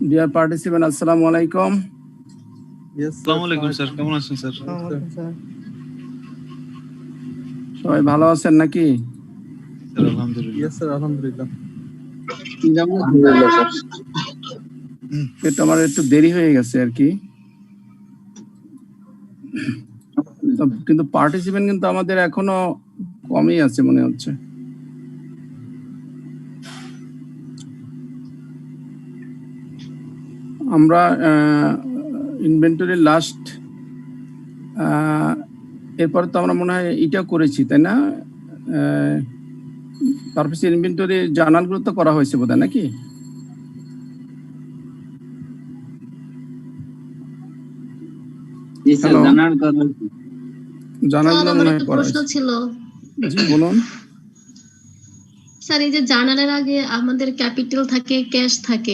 Dear participant, Assalamu alaikum. Yes, sir. আসসালামু আলাইকুম sir, কেমন আছেন স্যার? সবাই ভালো আছেন নাকি? স্যার আলহামদুলিল্লাহ। Yes, sir. Alhamdulillah. এটা আমার একটু দেরি হয়ে গেছে আর কি, কিন্তু পার্টিসিপেন্ট কিন্তু আমাদের এখনো কমই আছে মনে হচ্ছে। আমরা ইনভেন্টরি লাস্ট, এরপর তো আমরা মনে হয় এটা করেছি তাই না? পারপাস ইনভেন্টরি জার্নালগুলো তো করা হয়েছে বোধহয় নাকি? জার্নালগুলো মনে হয় করা হয়েছে। ছিল জি বলুন স্যার, এই যে জার্নালের আগে আমাদের ক্যাপিটাল থাকে, ক্যাশ থাকে,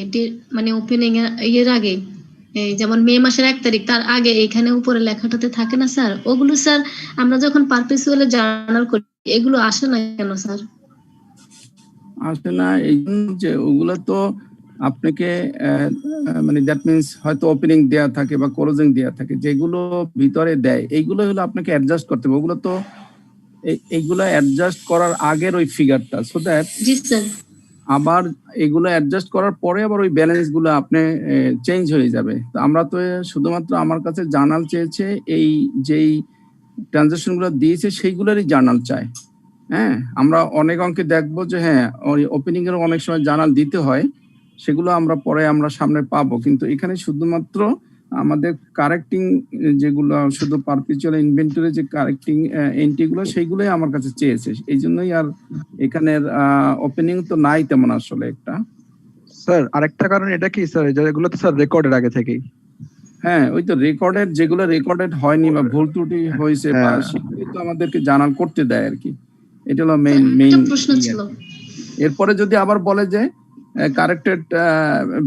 মানে ওপেনিং এর আগে, এই যেমন মে মাসের 1 তারিখ তার আগে এখানে উপরে লেখাটাতে থাকে না স্যার? ওগুলো স্যার আমরা যখন পারপেচুয়ালি জার্নাল করি এগুলো আসে না কেন স্যার? আসে না এই যে ওগুলো তো আপনাকে মানে দ্যাট মিন্স হয়তো ওপেনিং দেয়া থাকে বা ক্লোজিং দেয়া থাকে, যেগুলো ভিতরে দেয় এইগুলো হলো আপনাকে অ্যাডজাস্ট করতে হবে। ওগুলো তো এইগুলো অ্যাডজাস্ট করার আগের ওই ফিগারটা, সো দ্যাট জি স্যার। আবার এগুলো অ্যাডজাস্ট করার পরে আবার ওই ব্যালেন্স গুলো আপনি চেঞ্জ হয়ে যাবে। তো আমরা তো শুধুমাত্র আমার কাছে জার্নাল চেয়েছে, এই যেই ট্রানজাকশন গুলো দিয়েছে সেইগুলোরই জার্নাল চাই। হ্যাঁ, আমরা অনেক অঙ্কে দেখবো যে হ্যাঁ ওই ওপেনিং এর অনেক সময় জার্নাল দিতে হয়, সেগুলো আমরা পরে আমরা সামনে পাবো, কিন্তু এখানে শুধুমাত্র আমাদের কারেক্টিং যেগুলো শুধু পারপেচুয়াল ইনভেন্টরি যে কারেক্টিং এন্ট্রি গুলো সেইগুলোই আমার কাছে চেয়েছে, এই জন্যই। আর এখানের ওপেনিং তো নাই তেমন আসলে একটা। স্যার আরেকটা কারণ এটা কি স্যার, যেগুলো তো স্যার রেকর্ডের আগে থেকেই। হ্যাঁ, ওই তো রেকর্ডেড, যেগুলো রেকর্ডেড হয়নি বা ভুল ত্রুটি হয়েছে বা সেগুলো তো আমাদেরকে জার্নাল করতে দেয় আর কি। এটা হলো মেইন প্রশ্ন ছিল। এরপরে যদি আবার বলে যে কারেক্টেড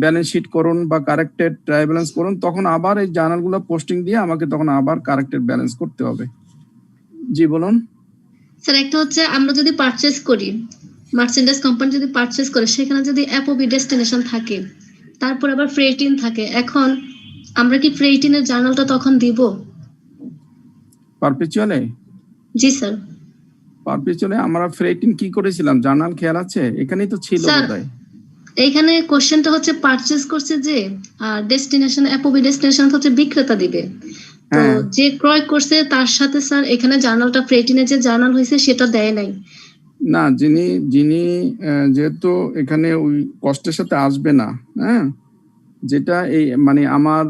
ব্যালেন্স শিট করুন বা কারেক্টেড ট্রায়াল ব্যালেন্স করুন, তখন আবার এই জার্নালগুলো পোস্টিং দিয়ে আমাকে তখন আবার কারেক্টেড ব্যালেন্স করতে হবে। জি বলুন স্যার। একটা হচ্ছে আমরা যদি পারচেজ করি, মার্চেন্ডাইজ কোম্পানি যদি পারচেজ করে, সেখানে যদি এপওবি ডেস্টিনেশন থাকে, তারপর আবার ফ্রেটিন থাকে, এখন আমরা কি ফ্রেটিনের জার্নালটা তখন দিব? পারপেচুয়ালে? জি স্যার। পারপেচুয়ালে আমরা ফ্রেটিন কি করেছিলাম জার্নাল খেয়াল আছে? এখানেই তো ছিল বোধহয়। এইখানে কোশ্চেনটা হচ্ছে পারচেজ করছে যে, আর ডেস্টিনেশন এপওবি ডেস্টিনেশন হচ্ছে বিক্রেতা দিবে। তো যে ক্রয় করছে তার সাথে স্যার এখানে জার্নালটা ফ্রেটিনে যে জার্নাল হয়েছে সেটা দেয় নাই না। যিনি যেহেতু এখানে ওই কষ্টের সাথে আসবে না, হ্যাঁ, যেটা এই মানে আমার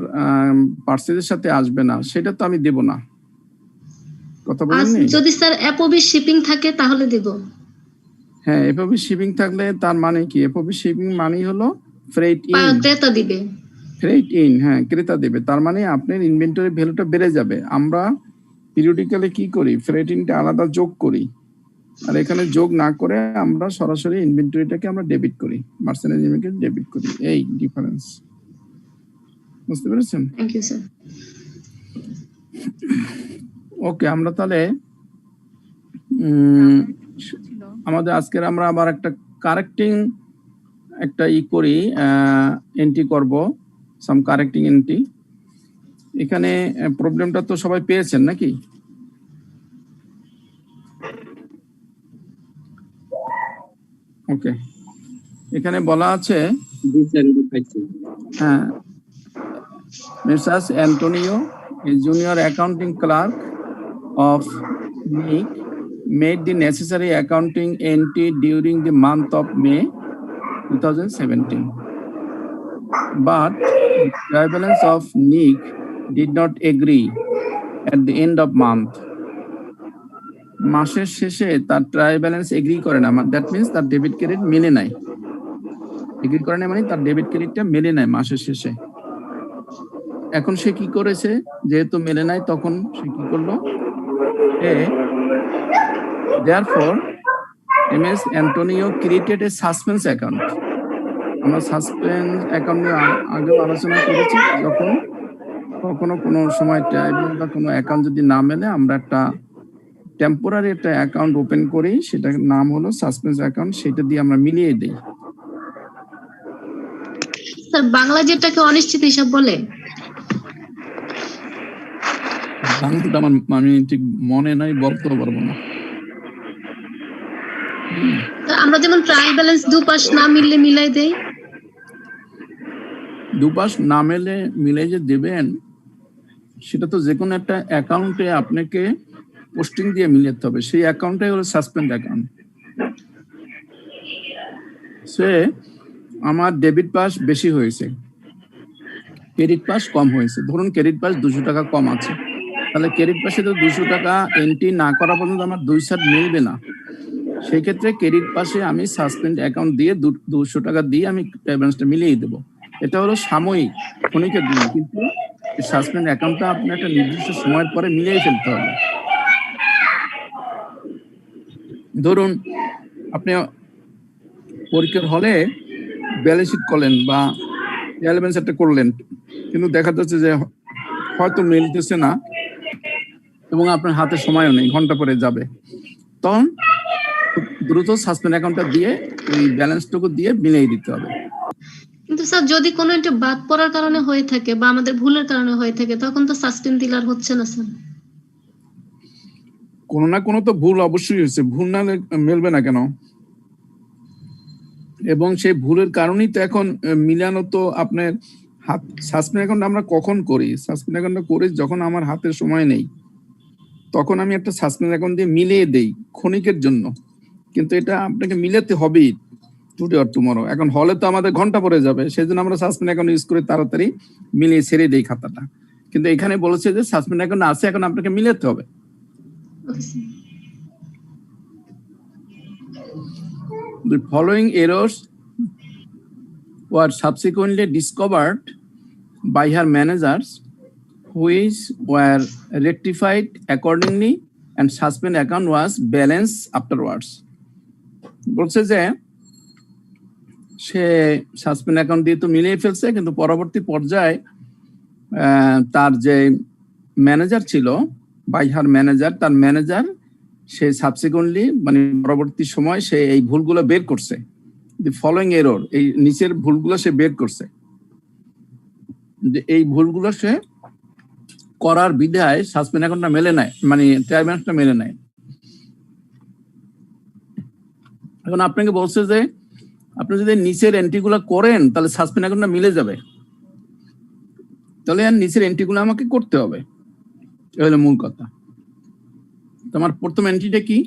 পার্সেলের সাথে আসবে না, সেটা তো আমি দেব না। কথা বলেননি? যদি স্যার এপওবি শিপিং থাকে তাহলে দেব। হ্যাঁ, এপওবি শিপিং থাকলে তার মানে কি? এপওবি শিপিং মানেই হলো ফ্রেট ইন, ক্রেতা দিবে। ফ্রেট ইন, হ্যাঁ, ক্রেতা দেবে। তার মানে আপনার ইনভেন্টরি ভ্যালুটা বেড়ে যাবে। আমরা পিরিয়ডিক্যালি কি করি? ফ্রেট ইনটা আলাদা যোগ করি, আর এখানে যোগ না করে আমরা সরাসরি ইনভেন্টরিটাকে আমরা ডেবিট করি, মার্চেন্ডাইজ ইনভেন্টরি ডেবিট করি। এই ডিফারেন্স বুঝতে পেরেছেন? Thank you sir. ওকে, আমরা তাহলে আমাদের আজকের আমরা আবার একটা কারেক্টিং একটা করি, এন্ট্রি করব, সাম কারেক্টিং এন্ট্রি। এখানে প্রবলেমটা তো সবাই পেয়েছেন নাকি? ওকে, এখানে বলা আছে হ্যাঁ, Mrs Antonio, a junior accounting clerk of NIC, made the necessary accounting entry during the month of May 2017. But the trial balance of NIC did not agree at the end of month. মাসের শেষে তার trial balance agri করে না, that means তার debit credit মেলে নাই। Agri করে না মানে তার ডেবিট ক্রেডিটটা মেলে নাই মাসের শেষে। এখন সে কি করেছে? যেহেতু মেলে নাই, তখন সে কি করলো? Therefore, MS Antonio created a suspense account. আমরা সাসপেন্স অ্যাকাউন্ট নিয়ে আগেও আলোচনা করেছি। যখন কখনো কোনো সময় ট্রায়াল বা কোনো অ্যাকাউন্ট যদি না মেলে, আমরা একটা টেম্পোরারি একটা অ্যাকাউন্ট ওপেন করি, সেটার নাম হলো সাসপেন্স অ্যাকাউন্ট, সেটা দিয়ে আমরা মিলিয়ে দিই। স্যার বাংলা যেটাকে অনিশ্চিত হিসাব বলে। বাংলাটা আমার আমি ঠিক মনে নাই, বলতে পারবো না। স্যার, আমরা যেমন ট্রায়াল ব্যালেন্স দুপাশ না মিললে মিলাই দেই। দুপাশ না মেলে মিলে যে দেবেন, সেটা তো যে কোনো একটা অ্যাকাউন্টে আপনাকে পোস্টিং দিয়ে মিলাতে হবে। সেই অ্যাকাউন্টটাই হলো সাসপেন্ড অ্যাকাউন্ট। সে আমার ডেবিট পাস বেশি হয়েছে, ক্রেডিট পাস কম হয়েছে। ধরুন ক্রেডিট পাস 200 টাকা কম আছে, তাহলে ক্রেডিট পাসে তো 200 টাকা এন্ট্রি না করা পর্যন্ত আমার 2 সেট মিলবে না। সেই ক্ষেত্রে ক্রেডিট পাসে আমি সাসপেন্ড অ্যাকাউন্ট দিয়ে 200 টাকা দিয়ে আমি ব্যালেন্সটা মিলিয়ে দেবো। এটা হলো সাময়িক, ক্ষণিকের জন্য, কিন্তু সাসপেন্ড অ্যাকাউন্টটা আপনি একটা নির্দিষ্ট সময়ের পরে মিলিয়ে ফেলতে হবে। ধরুন আপনি পরীক্ষার হলে ব্যালেন্স শিট করলেন বা ব্যালেন্স একটা করলেন, কিন্তু দেখা যাচ্ছে যে হয়তো মিলতেছে না এবং আপনার হাতে সময়ও নেই, ঘন্টা পরে যাবে, তখন দ্রুত সাসপেন্ড অ্যাকাউন্টটা দিয়ে ওই ব্যালেন্সটুকু দিয়ে মিলিয়ে দিতে হবে। কিন্তু স্যার যদি কোনো একটা বাদ পড়ার কারণে হয়ে থাকে বা আমাদের ভুলের কারণে হয়ে থাকে, তখন তো সাসপেন্ড দিলে আর হচ্ছে না স্যার। কোনো না কোনো তো ভুল অবশ্যই হয়েছে, ভুল না মিলবে না কেন? এবং সেই ভুলের কারণেই তো এখন মিলানো তো আপনার হাত। সাসপেন্ড অ্যাকাউন্ট আমরা কখন করি? সাসপেন্ড অ্যাকাউন্টটা করি যখন আমার হাতে সময় নেই, তখন আমি একটা সাসপেন্ড অ্যাকাউন্ট দিয়ে মিলিয়ে দেই ক্ষণিকের জন্য, কিন্তু এটা আপনাকে মিলাতে হবেই টুডে অর টুমরো। এখন হলে তো আমাদের ঘন্টা পরে যাবে, সেই জন্য আমরা সাসপেন্ড অ্যাকাউন্ট ইউজ করে তাড়াতাড়ি মিলিয়ে ছেড়ে দেই খাতাটা। কিন্তু এখানে বলেছে যে সাসপেন্ড অ্যাকাউন্ট আছে, এখন আপনাকে মিলাতে হবে। Okay sir. The following errors were subsequently discovered by her managers, which were rectified accordingly, and suspend account was balanced afterwards. বলছে যে সে সাসপেন্ড অ্যাকাউন্ট দিয়ে তো মিলিয়ে ফেলছে, কিন্তু পরবর্তী পর্যায়ে তার যে ম্যানেজার ছিল, বাই হার ম্যানেজার, তার ম্যানেজার সে সাবসিকুয়েন্টলি মানে পরবর্তী সময় সে এই ভুলগুলো বের করছে। দি ফলোইং এরর, এই নিচের ভুলগুলো সে বের করছে, যে এই ভুলগুলো সে করার বিধায় সাসপেন্ড অ্যাকাউন্টটা মেলে নাই, মানে ট্রায়াল ব্যালেন্সটা মেলে নাই। এখন আপনাকে বলছে যে আপনি যদি নিচের এন্ট্রিগুলো করেন তাহলে সাসপেন্ড অ্যাকাউন্টটা মিলে যাবে, তাহলে আর নিচের এন্ট্রিগুলো আমাকে করতে হবে। এই হলো মূল কথা। তোমার প্রথম এন্ট্রিটা কি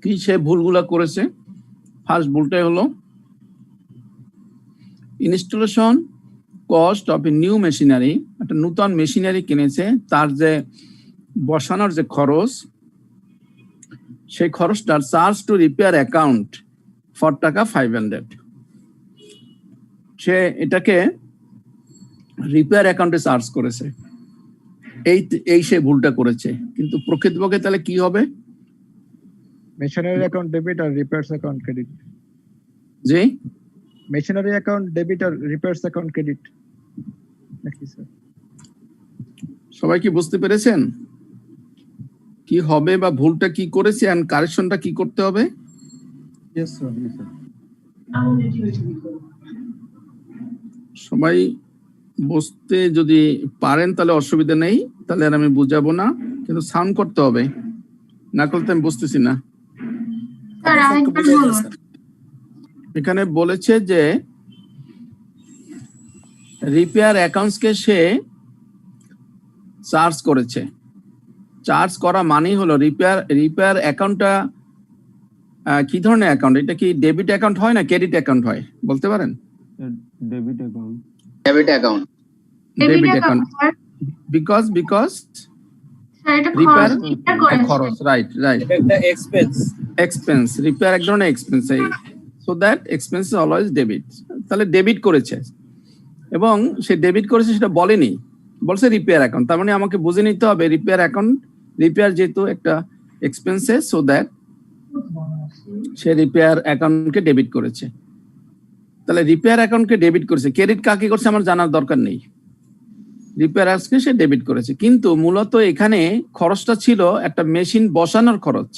কি সে ভুলগুলা করেছে? ফার্স্ট ভুলটাই হলো installation cost of a new machinery. একটা নতুন মেশিনারি কিনেছে, তার যে বসানোর যে খরচ, সেই খরচটার charge to repair account for টাকা 500। সে এটাকে রিপেয়ার অ্যাকাউন্টে চার্জ করেছে, এই সে ভুলটা করেছে। কিন্তু প্রকৃতপক্ষে তাহলে কি হবে? মেশিনারি অ্যাকাউন্ট ডেবিট আর রিপেয়ার্স অ্যাকাউন্ট ক্রেডিট। যে মেশিনারি অ্যাকাউন্ট ডেবিট আর রিপেয়ার্স অ্যাকাউন্ট ক্রেডিট নাকি স্যার? সবাই কি বুঝতে পেরেছেন কি হবে বা ভুলটা কি করেছে এন্ড কারেকশনটা কি করতে হবে? Yes sir. সবাই বুঝতে যদি পারেন তাহলে অসুবিধা নেই, তাহলে আর আমি বুঝাবো না, কিন্তু সাউন্ড করতে হবে, না করলে আমি বুঝতেছি না। এখানে বলেছে যে রিপেয়ার অ্যাকাউন্টসকে সে চার্জ করেছে। চার্জ করা মানেই হলো রিপেয়ার অ্যাকাউন্টটা কি ধরনের অ্যাকাউন্ট? এটা কি ডেবিট অ্যাকাউন্ট হয় না ক্রেডিট অ্যাকাউন্ট হয় বলতে পারেন? Debit account. Debit account. Debit account because repair খরচ, রাইট। এটা একটা এক্সপেন্স, রিপেয়ার এক ধরনের expense, so that expense is always debit. তাহলে ডেবিট করেছে, এবং সে ডেবিট করেছে সেটা বলেনি, বলছে রিপেয়ার অ্যাকাউন্ট। তার মানে আমাকে বুঝে নিতে হবে রিপেয়ার অ্যাকাউন্ট, রিপেয়ার যেহেতু একটা expenses, so that say repair অ্যাকাউন্টকে ডেবিট করেছে। তাহলে রিপেয়ার অ্যাকাউন্টকে ডেবিট করেছে, ক্রেডিট কাকে করছে আমার জানার দরকার নেই, রিপেয়ার অ্যাকাউন্টকে সে ডেবিট করেছে। কিন্তু মূলত এখানে খরচটা ছিল একটা মেশিন বসানোর খরচ।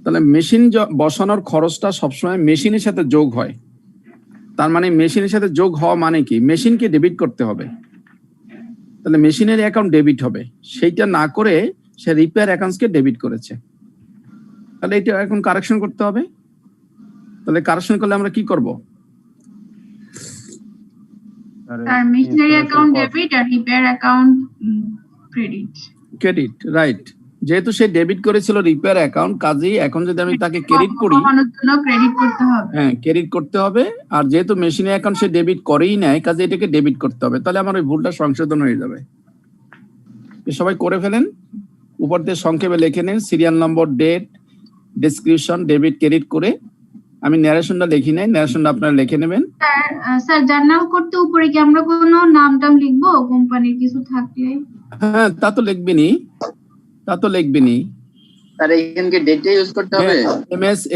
তাহলে মেশিন বসানোর খরচটা সবসময় মেশিনের সাথে যোগ হয়। তার মানে মেশিনের সাথে যোগ হওয়া মানে কি, মেশিনকে ডেবিট করতে হবে, তাহলে মেশিনের অ্যাকাউন্ট ডেবিট হবে, সেইটা না করে সে রিপেয়ার অ্যাকাউন্টসকে ডেবিট করেছে, তাহলে এটা এখন কারেকশন করতে হবে। তাহলে কারেকশন করলে আমরা কি করব? আর মেশিনারি অ্যাকাউন্ট ডেবিট আর repair account credit. Credit, right. যেহেতু সে ডেবিট করেছিল রিপেয়ার অ্যাকাউন্ট, কাজেই এখন যদি আমি তাকে ক্রেডিট করি, কমানোর জন্য ক্রেডিট করতে হবে। হ্যাঁ ক্রেডিট করতে হবে। আর যেহেতু মেশিনের অ্যাকাউন্ট সে ডেবিট করেই নাই, কাজে এটাকে ডেবিট করতে হবে, তাহলে আমার ওই ভুলটা সংশোধন হয়ে যাবে। সবাই করে ফেলেন, উপর দিয়ে সংক্ষেপে লিখে নেন serial number, date, description, debit credit করে। আমি ন্যারেশনটা লিখি নাই, ন্যারেশনটা আপনারা লিখে নেবেন। স্যার জার্নাল করতে উপরে কি আমরা কোনো নাম টাম লিখবো কোম্পানির কিছু থাকলে? হ্যাঁ তা তো লিখবেনই, তা তো লিখবেনই। স্যার এখানে কি ডেটা ইউজ করতে হবে?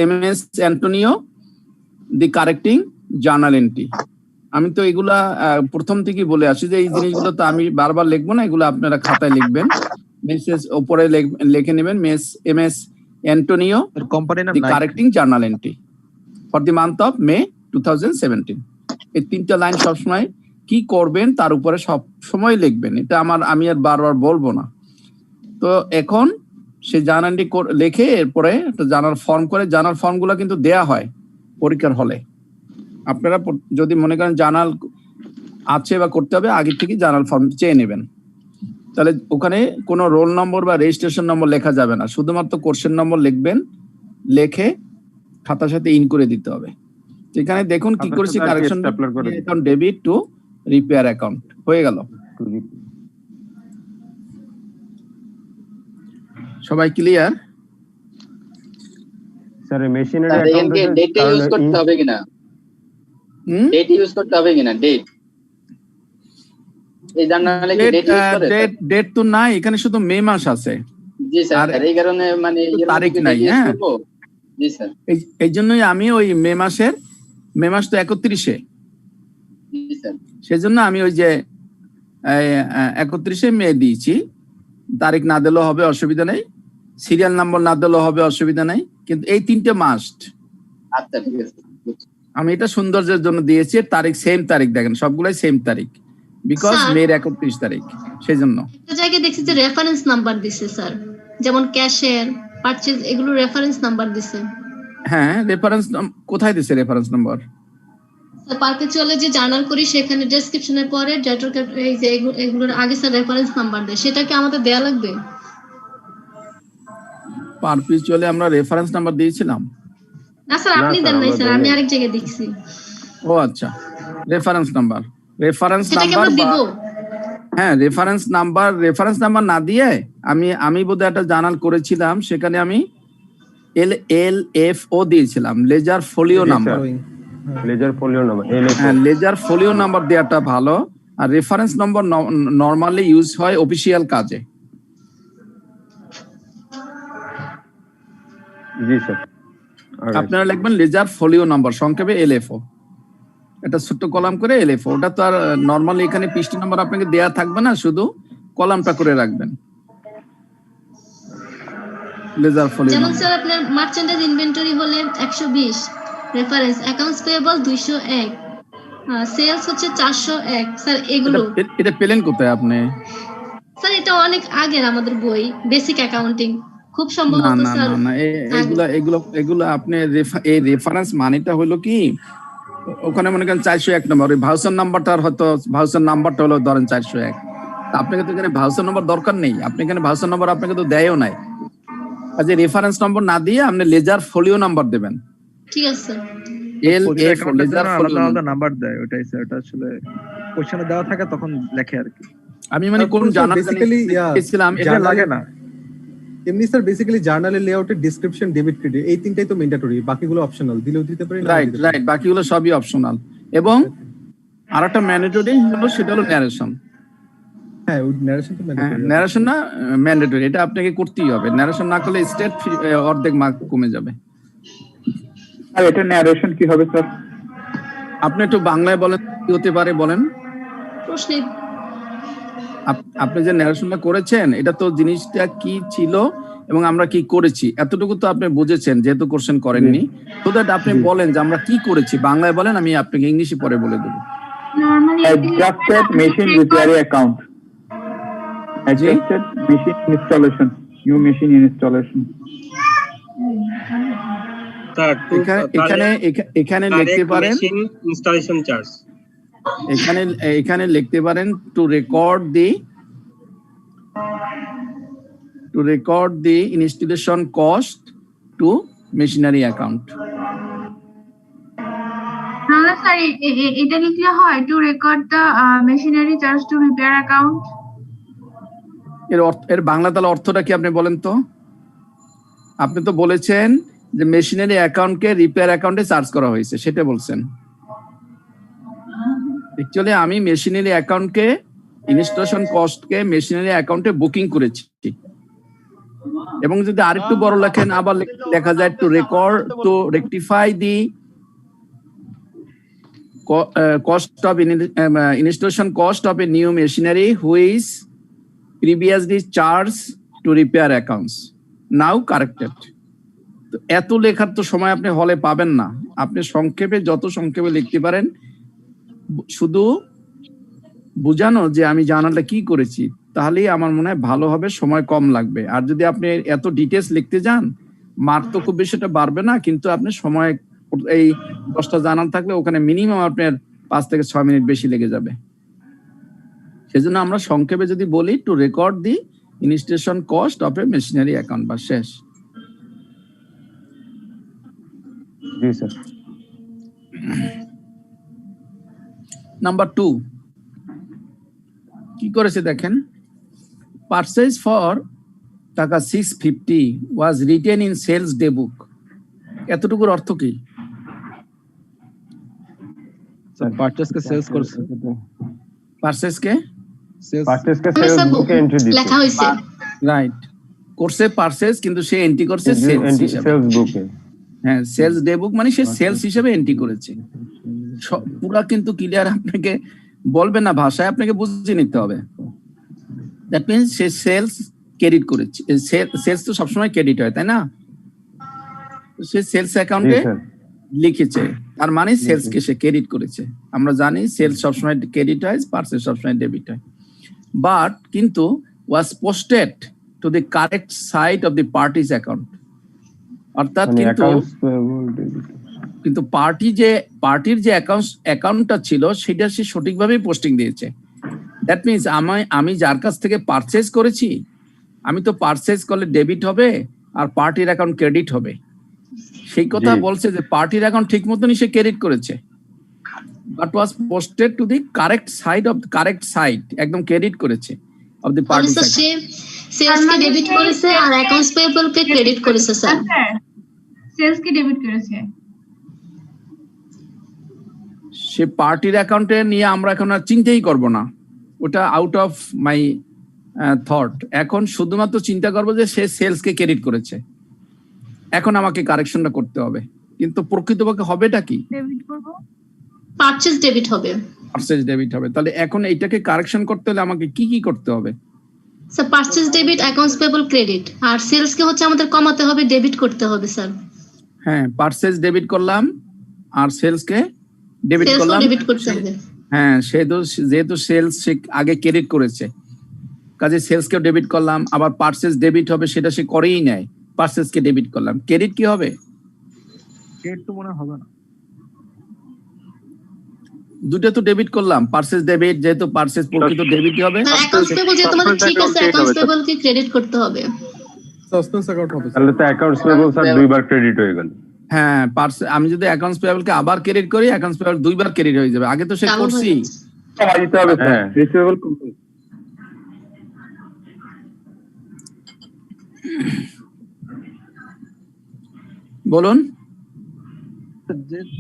এমএস অ্যান্টোনিও, দি কারেক্টিং জার্নাল এন্ট্রি। আমি তো এগুলা প্রথম থেকেই বলে আসি যে এই জিনিসগুলো তো আমি বারবার লিখবো না, এগুলো আপনারা খাতায় লিখবেন, মেসেজ উপরে লিখে নেবেন, এমএস অ্যান্টোনিও, কোম্পানি নাম the correcting journal entry for the month of May 2017। এই তিনটা লাইন সবসময় কি করবেন তার উপরে সব সময় লিখবেন, এটা আমি আর বারবার বলবো না। তো এখন সে জার্নালটি লিখে এরপরে একটা জার্নাল ফর্ম করে, জার্নাল ফর্মগুলো কিন্তু দেয়া হয় পরীক্ষার হলে। আপনারা যদি মনে করেন জার্নাল আছে বা করতে হবে, আগে থেকে জার্নাল ফর্ম চেয়ে নেবেন। তাহলে ওখানে কোনো রোল নম্বর বা রেজিস্ট্রেশন নম্বর লেখা যাবে না, শুধুমাত্র কোশ্চেন নম্বর লিখবেন, লিখে খাতার সাথে ইন করে দিতে হবে। এখানে দেখুন কি করেছি, correction account debit two repair account হয়ে গেল। সবাই ক্লিয়ার? স্যার মেশিনারি স্যার এখানে কি ডেটা ইউজ করতে হবে কিনা? ডেট ইউজ করতে হবে কিনা? ডেট এই জার্নালে কি ডেট ইউজ করে? ডেট তো নাই, এখানে শুধু মে মাস আছে। জি স্যার, এই কারণে মানে তারিখ নাই। হ্যাঁ জি স্যার, এই জন্যই আমি ওই মে মাস তো 31-এ, জি স্যার। সেজন্য আমি ওই যে 31-এ মে দিয়েছি। তারিখ না দিলেও হবে, অসুবিধা নেই, সিরিয়াল নাম্বার না দিলেও হবে, অসুবিধা নেই, কিন্তু এই তিনটে মাস্ট। আচ্ছা ঠিক আছে, আমি এটা সৌন্দর্যের জন্য দিয়েছি, তারিখ সেম তারিখ, দেখেন সবগুলাই সেম তারিখ, বিকজ মের 31 তারিখ, সেই জন্য। একটা জায়গায় দেখছি যে রেফারেন্স নাম্বার দিছে স্যার, যেমন ক্যাশের, পারচেজ, এগুলো রেফারেন্স নাম্বার দিছে। হ্যাঁ রেফারেন্স কোথায় দিছে রেফারেন্স নাম্বার? পারপেচুয়ালে যে জার্নাল করি সেখানে ডেসক্রিপশনের পরে ডেটর এই যে এগুলোর আগে স্যার রেফারেন্স নাম্বার দেয়, সেটা কি আমাদের দেয়া লাগবে? পারপেচুয়ালে আমরা রেফারেন্স নাম্বার দিয়েছিলাম? না স্যার আপনি দেন নাই স্যার, আমি আরেক জায়গায় দেখছি। ও আচ্ছা, রেফারেন্স নাম্বার সেটা কি আমরা দিব? হ্যাঁ রেফারেন্স নাম্বার না দিয়ে আমি বোধহয় একটা জার্নাল করেছিলাম, সেখানে আমি LFO দিয়েছিলাম, লেজার ফোলিও নাম্বার। হ্যাঁ লেজার ফোলিও নাম্বার দেওয়াটা ভালো। আর রেফারেন্স নম্বর নরমালি ইউজ হয় অফিসিয়াল কাজে। জি স্যার, আপনারা লিখবেন লেজার ফোলিও নাম্বার, সংক্ষেপে LFO, এটা ছোট্ট কলাম করে LFO। ওটা তো আর নরমালি এখানে পৃষ্ঠা নাম্বার আপনাকে দেয়া থাকবে না, শুধু কলামটা করে রাখবেন, লেজার ফোলিও। যেমন স্যার আপনার মার্চেন্টাইজ ইনভেন্টরি হলে 120, রেফারেন্স অ্যাকাউন্টস পেয়েবল 201, সেলস হচ্ছে 401 স্যার। এগুলো এটা পেলেন কোথায় আপনি? স্যার এটা অনেক আগের আমাদের বই, বেসিক অ্যাকাউন্টিং, খুব না সম্ভবত না স্যার। না না, এগুলো আপনি এই রেফারেন্স মানেটা হলো কি, ওখানে মনে করেন 401 নম্বর, ওই ভাউচার নাম্বারটার হয়তো ভাউচার নাম্বারটা হলো ধরেন 401, আপনাকে তো এখানে ভাউচার নম্বর দরকার নেই, আপনি এখানে ভাউচার নম্বর আপনাকে তো দেয়ও নাই, কাজে রেফারেন্স নম্বর না দিয়ে আপনি লেজার ফোলিও নাম্বার দেবেন। ঠিক আছে LFO, লেজার ফোলিও নাম্বার দেয়, ওটাই স্যার, ওটা আসলে কোশ্চেনে দেওয়া থাকে তখন লেখে আর কি। আমি মানে কোন জার্নাল ছিলাম এটা লাগে না এমনি স্যার। বেসিক্যালি জার্নালের লেআউটের ডেসক্রিপশন, ডেবিট, ক্রেডিট এই তিনটাই তো ম্যান্ডেটরি, বাকিগুলো অপশনাল, দিলেও দিতে পারি। রাইট, বাকিগুলো সবই অপশনাল। এবং আরেকটা ম্যান্ডেটরি হলো, সেটা হলো ন্যারেশন। হ্যাঁ ওই ন্যারেশন তো ম্যান্ডেটরি। ন্যারেশন না ম্যান্ডেটরি, এটা আপনাকে করতেই হবে। ন্যারেশন না করলে স্টেট অর্ধেক মার্ক কমে যাবে। আর এটা ন্যারেশন কি হবে স্যার? আপনি একটু বাংলায় বলেন, কি হতে পারে বলেন। প্রশ্নে আপনি যে ন্যারেশনটা করেছেন, এটা তো জিনিসটা কি ছিল এবং আমরা কি করেছি এতটুকু তো আপনি বুঝেছেন যেহেতু কোশ্চেন করেননি, তো দ্যাট আপনি বলেন যে আমরা কি করেছি, বাংলায় বলেন, আমি আপনাকে ইংলিশে পরে বলে দেবো। Normally Adjusted machine repair account. Adjusted machine installation. New machine installation. এখানে লিখতে পারেন ইনস্টলেশন চার্জ, এখানে লিখতে পারেন to record the installation cost to machinery account. তাহলে স্যার এটা লিখলে হয় to record the machinery charge to repair account. এর বাংলা তাহলে অর্থটা কি আপনি বলেন তো? আপনি তো বলেছেন যে মেশিনারি অ্যাকাউন্টকে রিপেয়ার অ্যাকাউন্টে চার্জ করা হয়েছে, সেটা বলছেন। অ্যাকচুয়ালি আমি মেশিনারি অ্যাকাউন্টকে ইনস্টলেশন কস্টকে মেশিনারি অ্যাকাউন্টে বুকিং করেছি। এবং যদি আরেকটু বড় লেখেন আবার দেখা যায় to rectify the cost of installation cost of a new machinery who is previously charged to repair accounts now corrected. তো এত লেখার তো সময় আপনি হলে পাবেন না, আপনি সংক্ষেপে যত সংক্ষেপে লিখতে পারেন, শুধু বুঝানো যে আমি জানাটা কি করেছি, তাহলেই আমার মনে হয় ভালো হবে, সময় কম লাগবে। আর যদি আপনি এত ডিটেলস লিখতে যান, মার্ক তো খুব বেশি বাড়বে না, কিন্তু আপনি সময় এই 10টা জানান থাকলে ওখানে মিনিমাম আপনার 5 থেকে 6 মিনিট বেশি লেগে যাবে। সেজন্য আমরা সংক্ষেপে যদি বলি two record the installation cost of A machinery account, বা শেষ। জি স্যার। নাম্বার 2 কি করেছে দেখেন, পারচেজ ফর টাকা 650 was written in sales day book. এতটুকুর অর্থ কি? স্যার পারচেজ কে সেলস করছে, পারচেজ কে সেলস বুকে এন্ট্রি দিতে লেখা হয়েছে, রাইট করছে পারচেজ, কিন্তু সে এন্ট্রি করছে সেলস হিসাবে। সেলস বুকে, হ্যাঁ, সেলস ডে বুক মানে সে সেলস হিসেবে এন্ট্রি করেছে। পুরা কিন্তু ক্লিয়ার আপনাকে বলবে না, ভাষায় আপনাকে বুঝে নিতে হবে। দ্যাট মিন্স সে সেলস ক্রেডিট করেছে। সেলস তো সবসময় ক্রেডিট হয়, তাই না? সে সেলস অ্যাকাউন্টে লিখেছে, তার মানে সেলস কে সে ক্রেডিট করেছে। আমরা জানি সেলস সবসময় ক্রেডিট হয়, পারচেজ সবসময় ডেবিট হয়। বাট কিন্তু was posted to the correct side of the party's account, অর্থাৎ কিন্তু পার্টির যে অ্যাকাউন্টটা ছিল সেটা সে সঠিকভাবে পোস্টিং দিয়েছে। দ্যাট মিনস আমি যার কাছ থেকে পারচেজ করেছি, আমি তো পারচেজ করলে ডেবিট হবে আর পার্টির অ্যাকাউন্ট ক্রেডিট হবে, সেই কথা বলছে যে পার্টির অ্যাকাউন্ট ঠিক মতনই সে ক্রেডিট করেছে, but was posted to the correct side, একদম ক্রেডিট করেছে অফ দি পার্টি সাইড। সে সেলস কে ডেবিট করেছে আর অ্যাকাউন্টস পেয়েবল কে ক্রেডিট করেছে স্যার। সেলস কে ডেবিট করেছে, সে পার্টির অ্যাকাউন্টে নিয়ে আমরা এখন আর চিন্তাই করব না, ওটা আউট অফ মাই থট। এখন শুধুমাত্র চিন্তা করবো যে সে সেলস কে ক্রেডিট করেছে। এখন আমাকে কারেকশনটা করতে হবে, কিন্তু প্রকৃতপক্ষে হবেটা কি? ডেবিট করব, পারচেজ ডেবিট হবে, পারচেজ ডেবিট হবে। তাহলে এখন এইটাকে কারেকশন করতে হলে আমাকে কি কি করতে হবে? Sir purchase debit, accounts payable credit, আর সেলস কে হচ্ছে আমাদের কমাতে হবে, ডেবিট করতে হবে স্যার। হ্যাঁ, পারচেজ ডেবিট করলাম আর সেলস কে ডেবিট সেলস করলাম। কে ডেবিট করতে হবে। হ্যাঁ, যেহেতু সেলস সে আগে ক্রেডিট করেছে, কাজে সেলস কে ডেবিট করলাম। আবার পারচেজ ডেবিট হবে সেটা সে করেই নাই, পারচেজ কে ডেবিট করলাম। ক্রেডিট কি হবে? ক্রেডিট তো মনে হবে না, দুটো তো ডেবিট করলাম, পারচেজ ডেবিট, যেহেতু পারচেজ প্রকৃত ডেবিটই হবে। অ্যাকাউন্টস পেয়েবল যেহেতু আমাদের ঠিক আছে, অ্যাকাউন্টস পেয়েবল কে ক্রেডিট করতে হবে। সাসপেন্স অ্যাকাউন্ট হবে, তাহলে তো অ্যাকাউন্টস পেয়েবল স্যার দুইবার ক্রেডিট হয়ে গেল। হ্যাঁ, আমি যদি অ্যাকাউন্টস পেয়েবল কে আবার ক্রেডিট করি, অ্যাকাউন্টস পেয়েবল দুইবার ক্রেডিট হয়ে যাবে। আগে তো সে করছি। দিতে হবে স্যার, রিসিভেবল বলুন।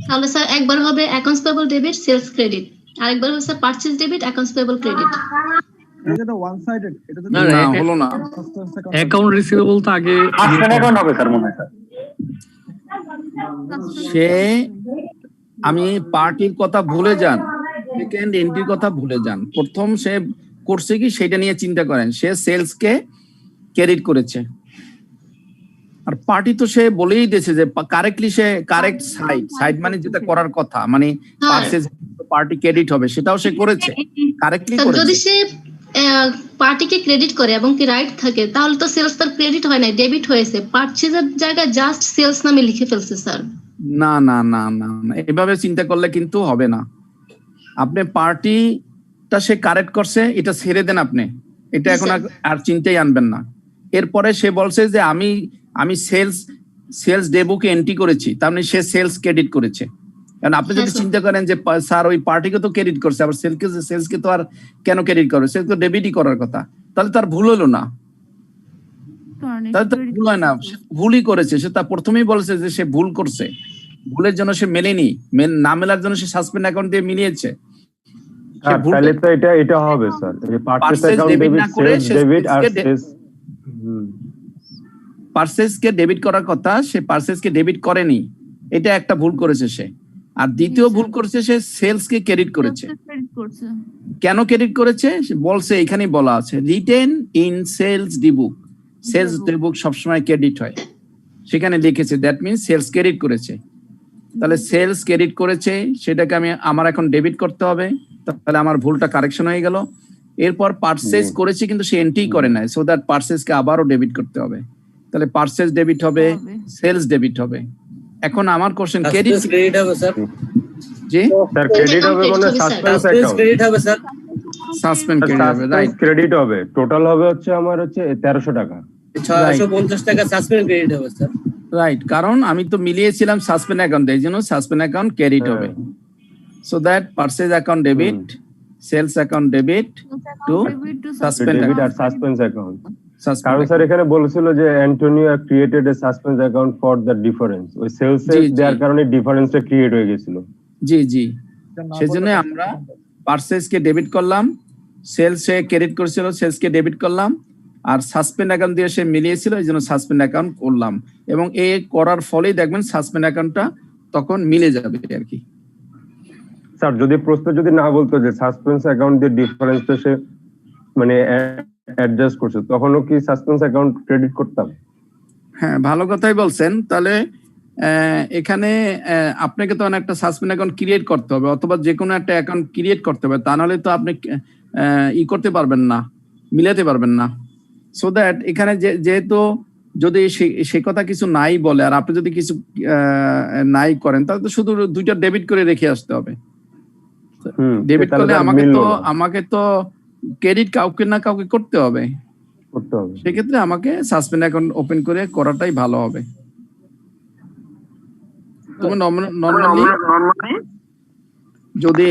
তাহলে স্যার একবার হবে accounts payable debit, sales credit, আরেকবার হবে sir purchase debit, accounts payable credit. এটা তো ওয়ান সাইডেড, এটা তো না, হলো না। অ্যাকাউন্ট রিসিভেবল তো আগে অ্যাকাউন্ট হবে স্যার মনে হয় স্যার। সে আমি পার্টির কথা ভুলে যান, সেকেন্ড এন্ট্রির কথা ভুলে যান। প্রথম সে করছে কি সেটা নিয়ে চিন্তা করেন। সে সেলস কে ক্রেডিট করেছে, আর পার্টি তো সে বলেই দিয়েছে যে কারেক্টলি সে কারেক্ট সাইড মানে যেটা করার কথা, মানে পারচেজ পার্টি ক্রেডিট হবে সেটাও সে করেছে, কারেক্টলি স্যার যদি করেছে। সে পার্টিকে ক্রেডিট করে এবং কি রাইট থাকে তাহলে তো সেলস তার ক্রেডিট হয় না, ডেবিট হয়েছে, পারচেজের জায়গায় জাস্ট সেলস নামে লিখে ফেলছে স্যার। না না না না না, এভাবে চিন্তা করলে কিন্তু হবে না। আপনি পার্টিটা সে কারেক্ট করছে, এটা ছেড়ে দেন আপনি, এটা এখন আর চিন্তাই আনবেন না। এরপরে সে বলছে যে আমি সেলস ডেবুকে এন্ট্রি করেছি, তার মানে সে সেলস ক্রেডিট করেছে। কারণ আপনি যদি চিন্তা করেন যে স্যার ওই পার্টিকে তো ক্রেডিট করছে, আবার সেলসকে তো আর কেন ক্রেডিট করবে, সেলস তো ডেবিটই করার কথা, তাহলে তার ভুল হলো না, তাহলে তার ভুল হয় না, ভুলই করেছে। সে তা প্রথমেই বলেছে যে সে ভুল করছে, ভুলের জন্য সে মেলেনি, না মেলার জন্য সে সাসপেন্ড অ্যাকাউন্ট দিয়ে মিলিয়েছে। তাহলে তো এটা হবে স্যার, এই purchase account debit, sales debit আর সেলস পারচেজকে ডেবিট করার কথা, সে পারচেজকে ডেবিট করেনি, এটা একটা ভুল করেছে সে। আর দ্বিতীয় ভুল করেছে সে সেলসকে ক্রেডিট করেছে। কেন ক্রেডিট করেছে বলছে, এখানেই বলা আছে written in sales dybbuk, sales dybbuk সবসময় ক্রেডিট হয়, সেখানে লিখেছে, দ্যাট মিনস সেলস ক্রেডিট করেছে। তাহলে সেলস ক্রেডিট করেছে, সেটাকে আমার এখন ডেবিট করতে হবে, তাহলে আমার ভুলটা কারেকশন হয়ে গেল। এরপর পারচেজ করেছে কিন্তু সে এন্ট্রি করে নাই, সো দ্যাট পারচেজকে আবারও ডেবিট করতে হবে, তাহলে পারচেজ ডেবিট হবে, সেলস ডেবিট হবে। এখন আমার কোশ্চেন, ক্রেডিট হবে স্যার। জি স্যার ক্রেডিট হবে মানে সাসপেন্স অ্যাকাউন্ট ক্রেডিট হবে স্যার, সাসপেন্ড ক্রেডিট হবে, রাইট, ক্রেডিট হবে, টোটাল হবে হচ্ছে আমার হচ্ছে 1300 টাকা, 650 টাকা সাসপেন্ড ক্রেডিট হবে স্যার। রাইট, কারণ আমি তো মিলিয়েছিলাম সাসপেন্ড অ্যাকাউন্ট, এই জন্য সাসপেন্ড অ্যাকাউন্ট ক্রেডিট হবে। So that purchase account debit, sales account debit to suspend debit R suspense account. কারণ স্যার এখানে বলেছিল যে Antonio created A suspense account for the difference, ওই সেলস এর দেওয়ার কারণে ডিফারেন্সটা ক্রিয়েট হয়ে গিয়েছিল। জি জি, সেজন্য আমরা পারচেজকে ডেবিট করলাম, সেলসে ক্রেডিট করেছিল, সেলসকে ডেবিট করলাম, আর সাসপেন্ড অ্যাকাউন্ট দিয়ে সে মিলিয়েছিল, এই জন্য সাসপেন্ড অ্যাকাউন্ট করলাম, এবং এই করার ফলেই দেখবেন সাসপেন্ড অ্যাকাউন্টটা তখন মিলে যাবে আর কি। স্যার যদি প্রশ্ন যদি না বলতো যে সাসপেন্স অ্যাকাউন্ট দিয়ে ডিফারেন্সটা সে মানে অ্যাডজাস্ট করছে, তখনও কি সাসপেন্স অ্যাকাউন্ট ক্রেডিট করতাম? হ্যাঁ, ভালো কথাই বলছেন। তাহলে এখানে আপনাকে তো একটা সাসপেন্ড অ্যাকাউন্ট ক্রিয়েট করতে হবে, অথবা যে কোনো একটা অ্যাকাউন্ট ক্রিয়েট করতে হবে, তা নাহলে তো আপনি করতে পারবেন না, মিলাতে পারবেন না। সো দ্যাট এখানে যেহেতু যদি সে কথা কিছু নাই বলে, আর আপনি যদি কিছু নাই করেন, তাহলে তো শুধু দুইটা ডেবিট করে রেখে আসতে হবে। ডেবিট করলে আমাকে তো ক্রেডিট কাউকে না কাউকে করতে হবে, সেক্ষেত্রে আমাকে সাসপেন্ড অ্যাকাউন্ট ওপেন করে করাটাই ভালো হবে। তুমি নরমালি যদি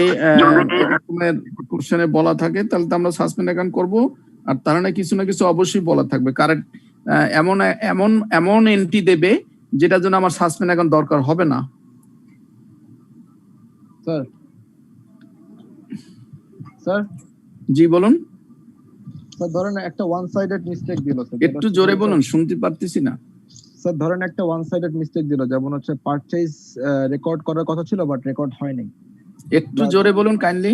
এরকমের কোশ্চেনে বলা থাকে, তাহলে তো আমরা সাসপেন্ড অ্যাকাউন্ট করব, আর তার না কিছু অবশ্যই বলা থাকবে, কারেক্ট এমন এন্ট্রি দেবে যেটার জন্য আমার সাসপেন্ড অ্যাকাউন্ট দরকার হবে না। স্যার জি বলুন স্যার, ধরেন একটা ওয়ান সাইডেড মিস্টেক দিল স্যার, একটু জোরে বলুন, শুনতে পারতেছি না। স্যার ধরেন একটা ওয়ান সাইডেড মিস্টেক দিল, যেমন হচ্ছে পারচেজ রেকর্ড করার কথা ছিল বাট রেকর্ড হয়নি। একটু জোরে বলুন কাইন্ডলি।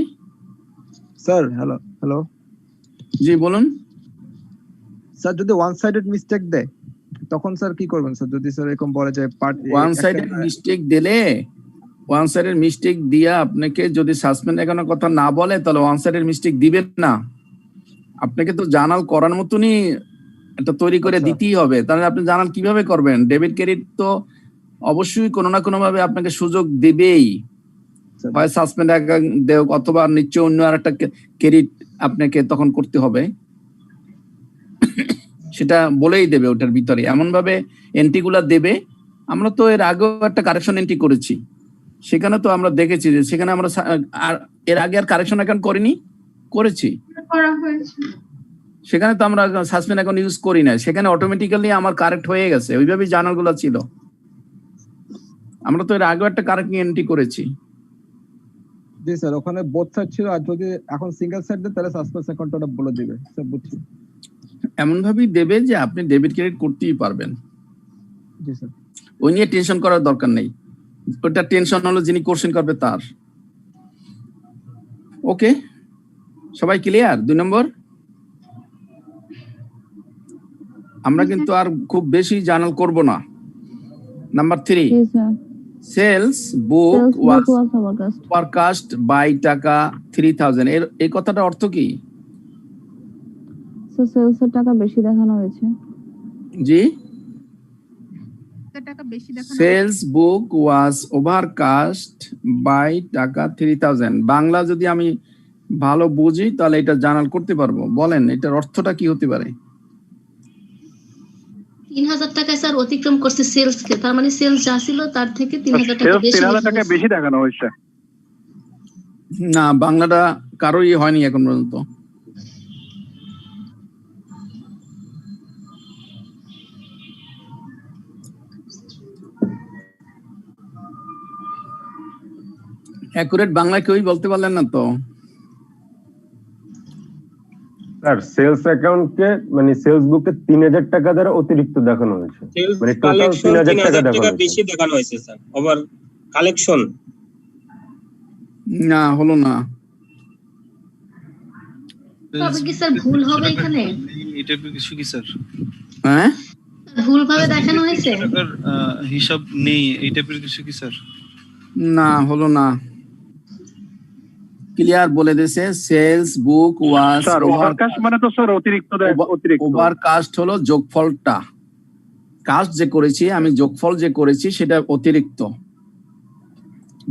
স্যার হ্যালো জি বলুন। স্যার যদি ওয়ান সাইডেড মিস্টেক দেয় তখন স্যার কি করবেন স্যার? যদি স্যার এরকম বলে যে ওয়ান সাইডেড মিস্টেক দিলে, ওয়ান সাইডেড মিস্টেক দিয়া আপনাকে যদি সাসপেন্ড অ্যাকাউন্টের কথা না বলে, তাহলে ওয়ান সাইডেড মিস্টেক দিবেন না, আপনাকে তো জার্নাল করার মতনই এটা তৈরি করে দিতেই হবে। তাহলে আপনি জার্নাল কিভাবে করবেন? ডেবিট ক্রেডিট তো অবশ্যই কোনো না কোনো ভাবে আপনাকে সুযোগ দেবেই, হয় সাসপেন্ড অ্যাকাউন্ট দেও, অথবা নিশ্চয় অন্য আর একটা ক্রেডিট আপনাকে তখন করতে হবে, সেটা বলেই দেবে ওটার ভিতরে, এমন ভাবে এন্ট্রি গুলা দেবে। আমরা তো এর আগেও একটা কারেকশন এন্ট্রি করেছি, সেখানে তো আমরা দেখেছি যে সেখানে আমরা এর আগে আর কারেকশন অ্যাকাউন্ট করেছি, সেখানে তো আমরা সাসপেন্ড অ্যাকাউন্ট ইউজ করি না, সেখানে অটোমেটিক্যালি আমার কারেক্ট হয়ে গেছে, ওইভাবেই জার্নাল গুলো ছিল। আমরা তো এর আগেও একটা কারেক্ট এন্ট্রি করেছি। জি স্যার, ওখানে বোথ সাইড ছিল, আর যদি এখন সিঙ্গেল সাইড দেয় তাহলে সাসপেন্স অ্যাকাউন্টটা বলে দিবে স্যার, বুঝছি। এমন ভাবেই দেবে যে আপনি ডেবিট ক্রেডিট করতেই পারবেন। জি স্যার, ওই নিয়ে টেনশন করার দরকার নেই, ওটা টেনশন হলো যিনি কোশ্চেন করবে তার। ওকে, সবাই ক্লিয়ার? 2 নম্বর আমরা কিন্তু আর খুব বেশি জার্নাল করব না। নাম্বার 3, জি sir. Sales book sales book was was overcast. Overcast by টাকা 3000। এই কথাটা অর্থ কি? স্যার সেলস এর টাকা বেশি দেখানো হয়েছে। জি, টাকা বেশি দেখানো sales book was overcast by টাকা 3000। বাংলা যদি আমি ভালো বুঝি তাহলে এটা জার্নাল করতে পারবো। বলেন এটার অর্থটা কি হতে পারে? 3000 টাকা স্যার অতিক্রম করছে সেলস কে, তার মানে সেলস যা ছিল তার থেকে 3000 টাকা বেশি। 3000 টাকা বেশি দেখানো হয়েছে। না, বাংলাটা কারোই হয়নি এখন পর্যন্ত। অ্যাকুরেট বাংলা কেউই বলতে পারলেন না তো? স্যার সেলস অ্যাকাউন্টকে মানে সেলস বুকে 3000 টাকা দ্বারা অতিরিক্ত দেখানো হয়েছে, মানে টোটাল 3000 টাকা দেখানো হয়েছে। বেশি দেখানো হয়েছে স্যার। ওভার কালেকশন না, হলো না। তবে কি স্যার ভুল হবে এখানে? এটা কিছু কি স্যার? হ্যাঁ, ভুল ভাবে দেখানো হয়েছে। টাকার হিসাব নেই এই টাইপের কিছু কি স্যার? না, হলো না। ক্লিয়ার বলে দিয়েছে, sales book was sir overcast মানে তো স্যার অতিরিক্ত ওভারকাস্ট হলো যোগফলটা। কাস্ট যে করেছি আমি, যোগফল যে করেছি সেটা অতিরিক্ত,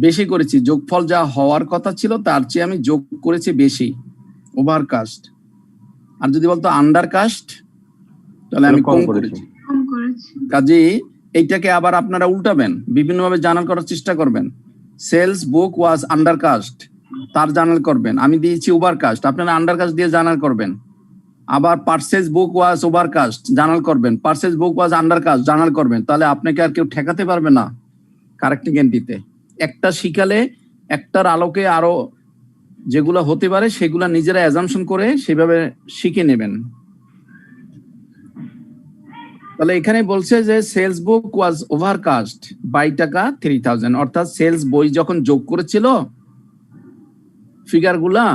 বেশি করেছি। যোগফল যা হওয়ার কথা ছিল তার চেয়ে আমি যোগ করেছি বেশি, ওভারকাস্ট। আর যদি বলতো আন্ডারকাস্ট তাহলে আমি কম করেছি। কম করেছে। কাজেই এইটাকে আবার আপনারা উল্টাবেন, বিভিন্নভাবে জার্নাল করার চেষ্টা করবেন। সেলস বুক ওয়াজ আন্ডারকাস্ট, তার জার্নাল করবেন। আমি দিয়েছি ওভারকাস্ট, আপনারা আন্ডারকাস্ট দিয়ে জার্নাল করবেন। আবার purchase book was overcast journal করবেন, পারচেজ বুক ওয়াজ আন্ডারকাস্ট জার্নাল করবেন। তাহলে আপনাকে আর কেউ ঠেকাতে পারবে না কারেক্টিং এন্ট্রিতে। একটা শিখালে একটার আলোকে আরো যেগুলো হতে পারে সেগুলা নিজেরা অ্যাজাম্পশন করে সেভাবে শিখে নেবেন। তাহলে এখানে বলছে যে sales book was overcast by টাকা 3000, অর্থাৎ সেলস বই যখন যোগ করেছিল ফিগারগুলা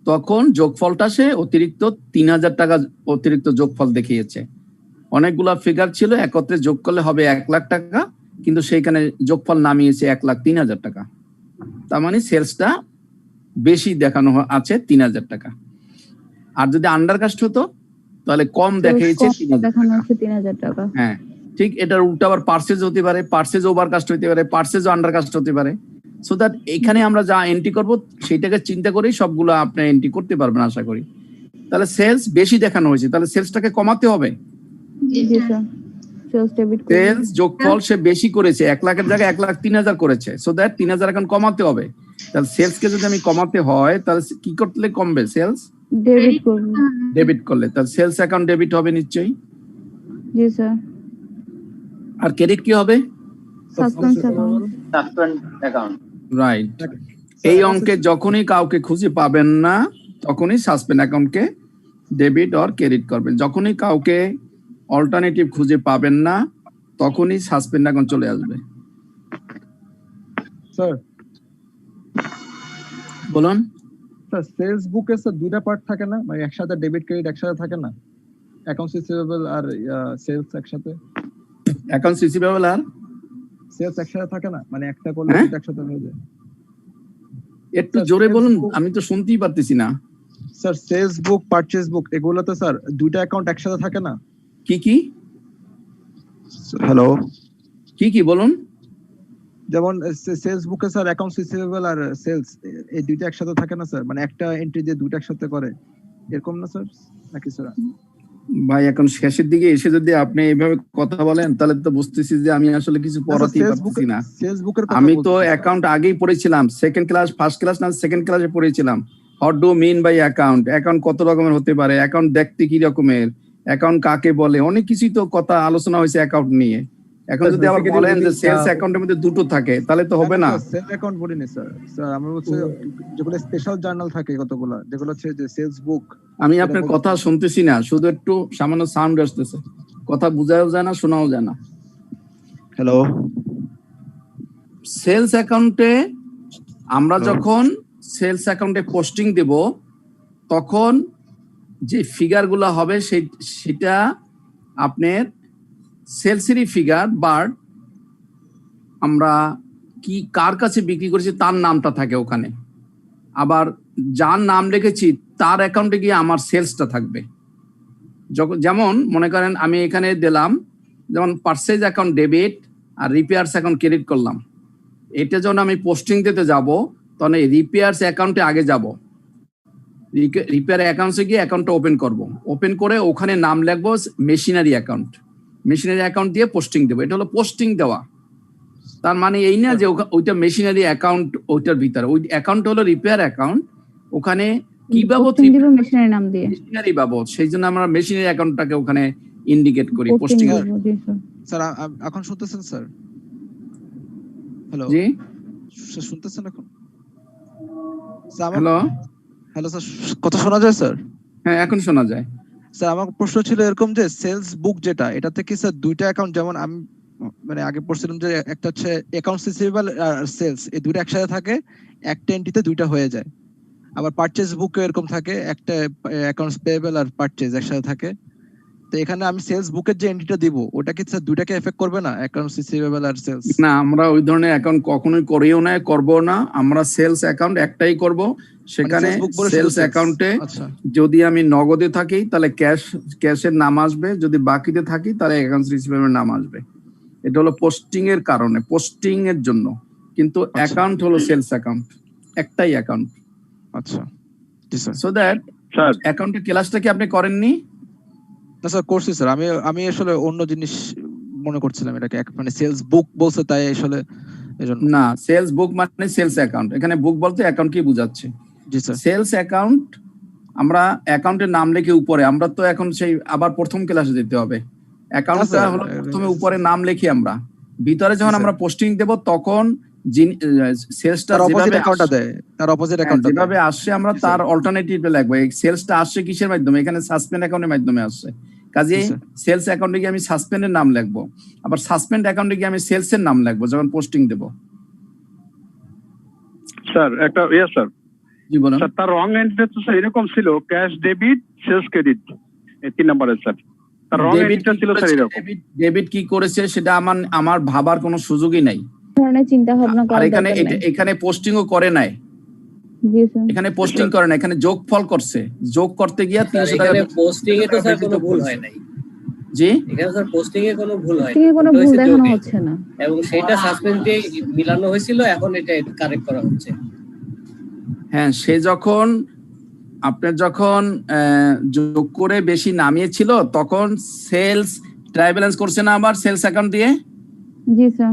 তখন যোগফলটা সে অতিরিক্ত 3000 টাকা অতিরিক্ত যোগফল দেখিয়েছে। অনেকগুলা ফিগার ছিল, একত্রে যোগ করলে হবে 1 লাখ টাকা, কিন্তু সেইখানে যোগফল নামিয়েছে 1,03,000 টাকা। তার মানে সেলসটা বেশি দেখানো আছে 3000 টাকা। আর যদি আন্ডারকাস্ট হতো তাহলে কম দেখিয়েছে 3000 টাকা। হ্যাঁ ঠিক, এটার উল্টা আবার পারচেজ হতে পারে, পারচেজ ওভারকাস্ট হতে পারে, পারচেজ আন্ডারকাস্ট হতে পারে। সো দ্যাট এখানে আমরা যা এন্ট্রি করব সেইটাকে চিন্তা করেই সবগুলো আপনি এন্ট্রি করতে পারবেন আশা করি। তাহলে সেলস বেশি দেখানো হয়েছে, তাহলে সেলসটাকে কমাতে হবে। জি স্যার। সেলস ডেবিট সেলস যোগফল সে বেশি করেছে, 1 লাখের জায়গায় 1,03,000 করেছে। সো দ্যাট 3000 এখন কমাতে হবে। তাহলে সেলসকে যদি আমি কমাতে হয় তাহলে কি করলে কমবে? সেলস ডেবিট করব। ডেবিট করলে তাহলে সেলস অ্যাকাউন্ট ডেবিট হবে নিশ্চয়ই। জি স্যার। আর ক্রেডিট কি হবে? Suspense account. Suspend account. Right. এই অঙ্কে যখনই কাউকে খুঁজে পাবেন না তখনই সাসপেন্ড অ্যাকাউন্টকে ডেবিট অর ক্রেডিট করবেন। যখনই কাউকে অল্টারনেটিভ খুঁজে পাবেন না তখনই সাসপেন্ড অ্যাকাউন্ট চলে আসবে। স্যার বলুন। স্যার সেলস বুকে স্যার দুইটা পার্ট থাকে না, মানে একসাথে ডেবিট ক্রেডিট একসাথে থাকে না? অ্যাকাউন্টস রিসিভেবল আর সেলস একসাথে, অ্যাকাউন্টস রিসিভেবল আর সেলস একসাথে থাকে না, মানে একটা করলে দুটো একসাথে হয়ে যায়। একটু জোরে বলুন, আমি তো শুনতেই পারতেছি না। স্যার সেলস বুক পারচেজ বুক এগুলো তো স্যার দুইটা অ্যাকাউন্ট একসাথে থাকে না? কি কি? হ্যালো, কি কি বলুন? যেমন সেলস বুকে স্যার অ্যাকাউন্টস রিসিভেবল আর সেলস এই দুইটা একসাথে থাকে না স্যার, মানে একটা এন্ট্রি দিয়ে দুটো একসাথে করে, এরকম না স্যার নাকি স্যার? ভাই এখন শেষের দিকে এসে যদি আপনি এইভাবে কথা বলেন তাহলে তো বুঝতেছি যে আমি আসলে কিছু পড়াতেই পারতেছি না। আমি তো অ্যাকাউন্ট আগেই পড়েছিলাম, সেকেন্ড ক্লাস, ফার্স্ট ক্লাস না সেকেন্ড ক্লাসে পড়েছিলাম। What do mean by account, account কত রকমের হতে পারে, অ্যাকাউন্ট দেখতে কি রকমের, অ্যাকাউন্ট কাকে বলে, অনেক কিছুই তো কথা আলোচনা হয়েছে অ্যাকাউন্ট নিয়ে। এখন যদি আবার বলেন যে সেলস অ্যাকাউন্টের মধ্যে দুটো থাকে তাহলে তো হবে না। সেলস অ্যাকাউন্ট বলিনি স্যার, স্যার আমরা বলছি যেগুলো স্পেশাল জার্নাল থাকে কতগুলো, যেগুলো হচ্ছে যে সেলস বুক। আমি আপনার কথা শুনতেছি না, শুধু একটু সামান্য সাউন্ড আসতেছে, কথা বোঝাও যায় না, শোনাও যায় না। হ্যালো, সেলস অ্যাকাউন্টে আমরা যখন সেলস অ্যাকাউন্টে পোস্টিং দেব তখন যে ফিগারগুলো হবে সেটা আপনার সেলসেরই ফিগার বাট আমরা কি কার কাছে বিক্রি করেছি তার নামটা থাকে ওখানে, আবার যার নাম লিখেছি তার অ্যাকাউন্টে গিয়ে আমার সেলসটা থাকবে। যেমন মনে করেন আমি এখানে দিলাম যেমন পারচেজ অ্যাকাউন্ট ডেবিট আর রিপেয়ার্স অ্যাকাউন্ট ক্রেডিট করলাম, এটা যখন আমি পোস্টিং দিতে যাব তখন এই রিপেয়ার্স অ্যাকাউন্টে আগে যাব, রিপেয়ার অ্যাকাউন্টে গিয়ে অ্যাকাউন্টটা ওপেন করব, ওপেন করে ওখানে নাম লিখবো মেশিনারি অ্যাকাউন্ট, মেশিনারি অ্যাকাউন্ট দিয়ে পোস্টিং দেবো। এটা হলো পোস্টিং দেওয়া। তার মানে এই না যে ওইটা মেশিনারি অ্যাকাউন্ট, ওইটার ভিতরে ওই অ্যাকাউন্ট হলো রিপেয়ার অ্যাকাউন্ট, ওখানে কি বাবদ মেশিনারি নাম দিয়ে মেশিনারি বাবদ, সেই জন্য আমরা মেশিনারি অ্যাকাউন্টটাকে ওখানে ইন্ডিকেট করি পোস্টিং। স্যার এখন শুনতেছেন স্যার? হ্যালো জি শুনতেছেন এখন? হ্যালো হ্যালো স্যার, কথা শোনা যায় স্যার? হ্যাঁ এখন শোনা যায়। স্যার আমার প্রশ্ন ছিল এরকম যে সেলস বুক যেটা, এটাতে কি স্যার দুইটা অ্যাকাউন্ট, যেমন আমি মানে আগে পড়ছিলাম যে একটা হচ্ছে অ্যাকাউন্টস রিসিভেবল আর সেলস, এই দুটো একসাথে থাকে, একটা এন্টিতে দুইটা হয়ে যায়। আবার পারচেজ বুকে এরকম থাকে, একটা অ্যাকাউন্টস পেয়েবল আর পারচেজ একসাথে থাকে। তো এখানে আমি সেলস বুকের যে এন্ট্রিটা দিব ওটা কি স্যার দুইটাকে এফেক্ট করবে না, অ্যাকাউন্টস রিসিভেবল আর সেলস? না, আমরা ওই ধরনের অ্যাকাউন্ট কখনোই করিও না, করবো না। আমরা সেলস অ্যাকাউন্ট একটাই করব, সেখানে সেলস অ্যাকাউন্টে যদি আমি নগদে থাকি তাহলে ক্যাশের নাম আসবে, যদি বাকিতে থাকি তাহলে অ্যাকাউন্টস রিসিভেবল নাম আসবে। এটা হলো পোস্টিং এর কারণে, পোস্টিং এর জন্য, কিন্তু অ্যাকাউন্ট হলো সেলস অ্যাকাউন্ট, একটাই অ্যাকাউন্ট। আচ্ছা সো দ্যাট অ্যাকাউন্টের ক্লাসটা কি আপনি করেননি? না স্যার করছি স্যার, আমি আসলে অন্য জিনিস মনে করছিলাম, এটাকে মানে সেলস বুক বলছে তাই আসলে এজন্য। না, সেলস বুক মানে সেলস অ্যাকাউন্ট, এখানে বুক বলতে অ্যাকাউন্ট কি বোঝাচ্ছে। জি স্যার। সেলস অ্যাকাউন্ট আমরা অ্যাকাউন্টের নাম লিখে উপরে, আমরা তো এখন সেই আবার প্রথম ক্লাসে যেতে হবে। অ্যাকাউন্টটা হলো প্রথমে উপরে নাম লিখি আমরা, ভিতরে যখন আমরা পোস্টিং দেব তখন সেলসটা যেভাবে অ্যাকাউন্টটা দেয় তার অপোজিট অ্যাকাউন্টটা যেভাবে আসছে আমরা তার অল্টারনেটিভে লিখবো। এই সেলসটা আসছে কিসের মাধ্যমে? এখানে সাসপেন্ড অ্যাকাউন্টের মাধ্যমে আসছে, কাজেই সেলস অ্যাকাউন্টে গিয়ে আমি সাসপেন্ডের নাম লিখবো, আবার সাসপেন্ড অ্যাকাউন্টে গিয়ে আমি সেলসের নাম লিখবো যখন পোস্টিং দেব। স্যার একটা স্যার, জি বলুন স্যার। তার রং এন্ট্রি তো স্যার এরকম ছিল, ক্যাশ ডেবিট সেলস ক্রেডিট, এই 3 নম্বরের স্যার। তার রং এন্ট্রিটা ছিল স্যার এরকম। ডেবিট কি করেছে সেটা আমার ভাবার কোনো সুযোগই নাই, ধরনের চিন্তা ভাবনা করার দরকার নাই। এখানে পোস্টিংও করে নাই, জি স্যার, এখানে পোস্টিং করে না, এখানে যোগফল করছে, যোগ করতে গিয়ে 300 টাকা। পোস্টিং এ তো স্যার কোনো ভুল হয় নাই। জি এখানে স্যার পোস্টিং এ কোনো ভুল হয় ঠিক কোনো ভুল দেখানো হচ্ছে না, এবং সেটা সাসপেন্ডে মিলানো হয়েছিল, এখন এটা কারেক্ট করা হচ্ছে। হ্যাঁ, সে যখন আপনার যখন যোগ করে বেশি নামিয়েছিল তখন সেলস ট্রাই ব্যালেন্স করছে না আবার সেলস অ্যাকাউন্ট দিয়ে। জি স্যার,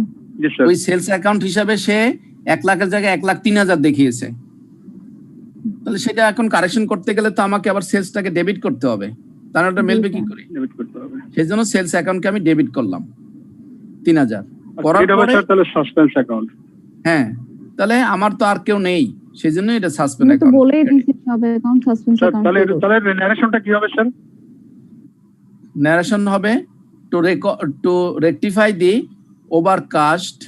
ওই সেলস অ্যাকাউন্ট হিসাবে সে 1 লাখের জায়গায় 1,03,000 দেখিয়েছে, তাহলে সেটা এখন কারেকশন করতে গেলে তো আমাকে আবার সেলসটাকে ডেবিট করতে হবে, তার ওটা মেলবে কি করে? ডেবিট করতে হবে। সেই জন্য সেলস অ্যাকাউন্টকে আমি ডেবিট করলাম 3,000 করার পরে। তাহলে সাসপেন্স অ্যাকাউন্ট। হ্যাঁ, তাহলে আমার তো আর কেউ নেই, সেই জন্য এটা সাসপেন্ড অ্যাকাউন্ট। তো বলেই দিয়েছি সব অ্যাকাউন্ট সাসপেন্স অ্যাকাউন্ট। তাহলে ন্যারেশনটা কি হবে স্যার? ন্যারেশন হবে to rectify the overcast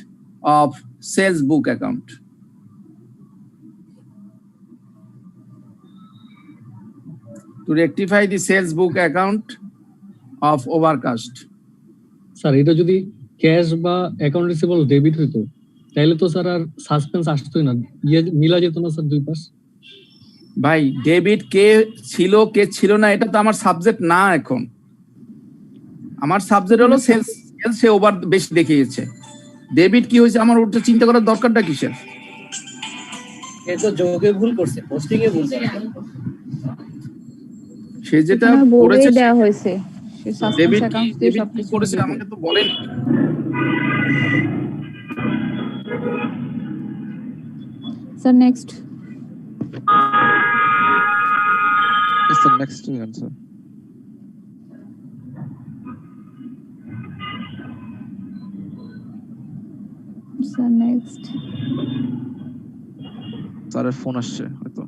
of sales book account. To rectify the sales book account of overcast. Sir এটা যদি ক্যাশ বা অ্যাকাউন্ট রিসিভেবল ডেবিট হইতো তাহলে তো স্যার আর সাসপেন্স আসতোই না, মিলা যেত না স্যার দুই পাশ। ভাই ডেবিট কে ছিল কে ছিল না এটা তো আমার সাবজেক্ট না, এখন আমার সাবজেক্ট হলো সেলস, সে ওভার বেশি দেখিয়েছে। ডেবিট কি হয়েছে আমার ওটা চিন্তা করার দরকারটা কিসের? এ তো যোগে ভুল করছে, পোস্টিং এ ভুল করে। সে যেটা করেছে দেয়া হয়েছে, সে সাসপেন্স অ্যাকাউন্ট দিয়ে সবকিছু করেছে, আমাকে তো বলেন। Sir next, sir next answer. Sir next, স্যারের ফোন আসছে হয়তো।